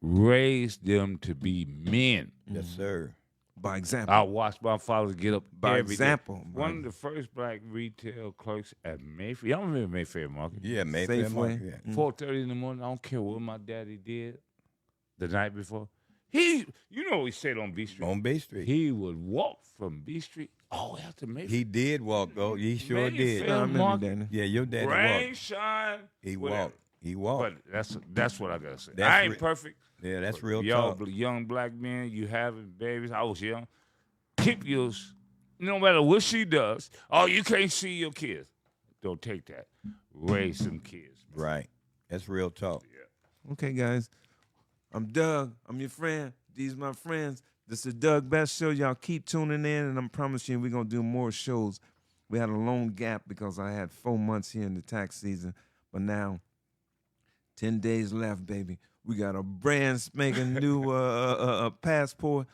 Raise them to be men. Yes, sir. By example. I watched my father get up By every day. example, One of the first black retail clerks at Mayfair. Y'all remember Mayfair Market? Yeah, Mayfair Safeway. Market, yeah. 4:30 in the morning. I don't care what my daddy did the night before. You know what he said on B Street? On Bay Street. He would walk from B Street all the way out to Mayfair. He did walk, though. He sure did. Mayfair I remember Market, Danny. Yeah, your daddy rain, walked. shine. He whatever. walked. He walked. But that's what I gotta say. That's I ain't re- perfect. Yeah, that's real Y'all talk. young black men, you having babies. I was young. Keep yours. No matter what she does. Oh, you can't see your kids. Don't take that. Raise some kids. Right. That's real talk. Okay, guys. I'm Doug. I'm your friend. These my friends. This is Doug Best Show. Y'all keep tuning in, and I'm promising you we're going to do more shows. We had a long gap because I had 4 months here in the tax season, but now 10 days left, baby. We got a brand spanking new passport,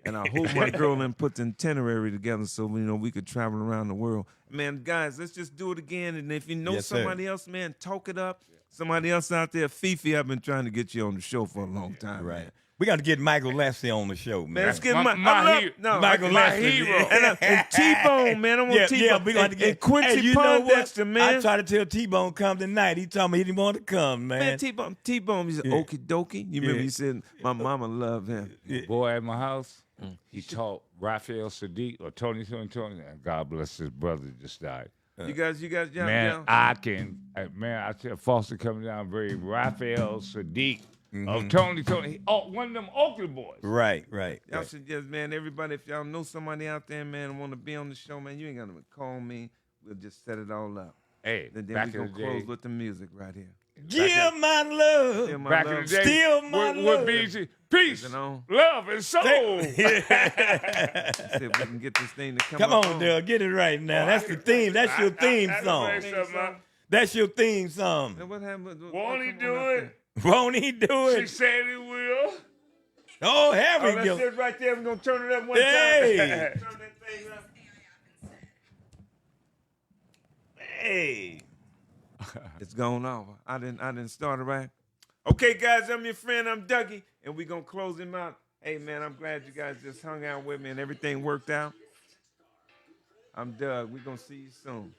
and I hope my girl then put the itinerary together so we could travel around the world. Man, guys, let's just do it again. And if you know Yes, sir. somebody else, man, talk it up. Somebody else out there, Fifi, I've been trying to get you on the show for a long time. Right. Man. We got to get Michael Leslie on the show, man. Man, let's get My Michael my Leslie. hero. And T-Bone, man. I want Yeah, T-Bone. we got to get and Quincy Hey, you know what? Pondexter, man. I tried to tell T-Bone come tonight. He told me he didn't want to come, man. Man, T-Bone, he said, Yeah. okie dokie. You remember Yeah. he said, my mama loved him. Boy at my house, he taught Raphael Sadiq or Tony, and God bless his brother just died. You guys, yeah, Man, yeah. I tell Foster coming down very Raphael Sadiq of Tony. One of them Oakley boys. Right. Y'all should just, man, everybody, if y'all know somebody out there, man, and want to be on the show, man, you ain't got to call me. We'll just set it all up. Hey, And then back we in going the to close day, with the music right here. Give my love. Still my back love. in the day, Still my with love. BG, peace, Is it on? love, and soul. See if we can get this thing to come Come up on, Doug. Get it right now. That's the theme. That's your theme song. That's your theme song. Now, what happened? Won't he come do on up it? Won't he do She it? said he will. Oh, here there. we Oh, that's go. it right there. We're going to turn it up one Hey. time. Turn that thing up. Hey. It's going over. I didn't start it right. Okay, guys, I'm your friend. I'm Dougie, and we're going to close him out. Hey, man, I'm glad you guys just hung out with me and everything worked out. I'm Doug. We're going to see you soon.